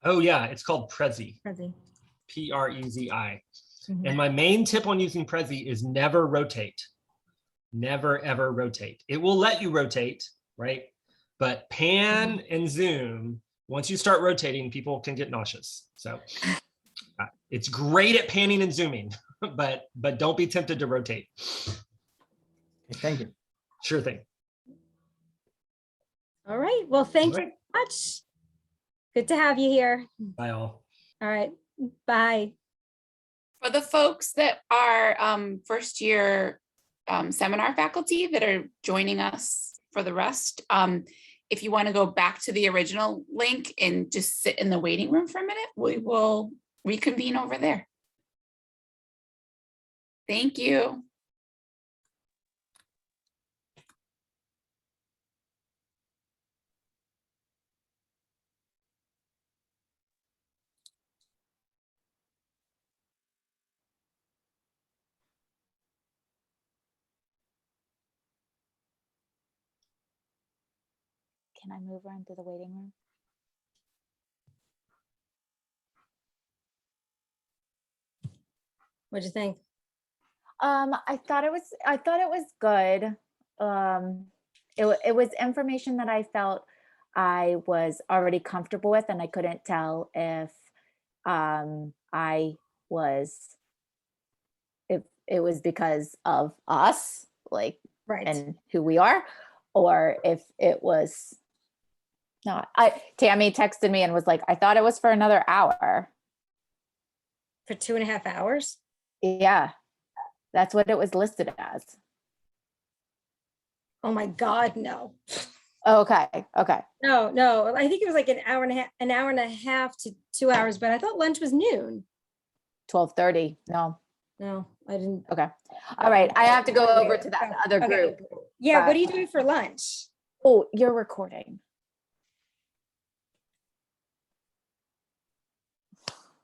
Oh yeah, it's called Prezi. Prezi. Prezi. Mhm. And my main tip on using Prezi is never rotate. Never ever rotate. It will let you rotate, right? But pan and zoom, once you start rotating, people can get nauseous. So it's great at panning and zooming, but don't be tempted to rotate. Okay, thank you. Sure thing. All right. Well, thank All you right. so much. Good to have you here. Bye all. All right. Bye. For the folks that are first year seminar faculty that are joining us for the rest, if you want to go back to the original link and just sit in the waiting room for a minute, we will reconvene over there. Thank you. Can I move her into the waiting room? What'd you think? I thought it was good. It was information that I felt I was already comfortable with, and I couldn't tell if if it was because of us, like, Right. and who we are, or if it was not. Tammy texted me and was like, I thought it was for another hour. For 2.5 hours? Yeah, that's what it was listed as. Oh my God, no. Okay. No. I think it was like an hour and a half to 2 hours, but I thought lunch was noon. 12:30. No, I didn't. Okay. All right. I have to go over to that other Okay. group. Yeah, what but- are you doing for lunch? Oh, you're recording.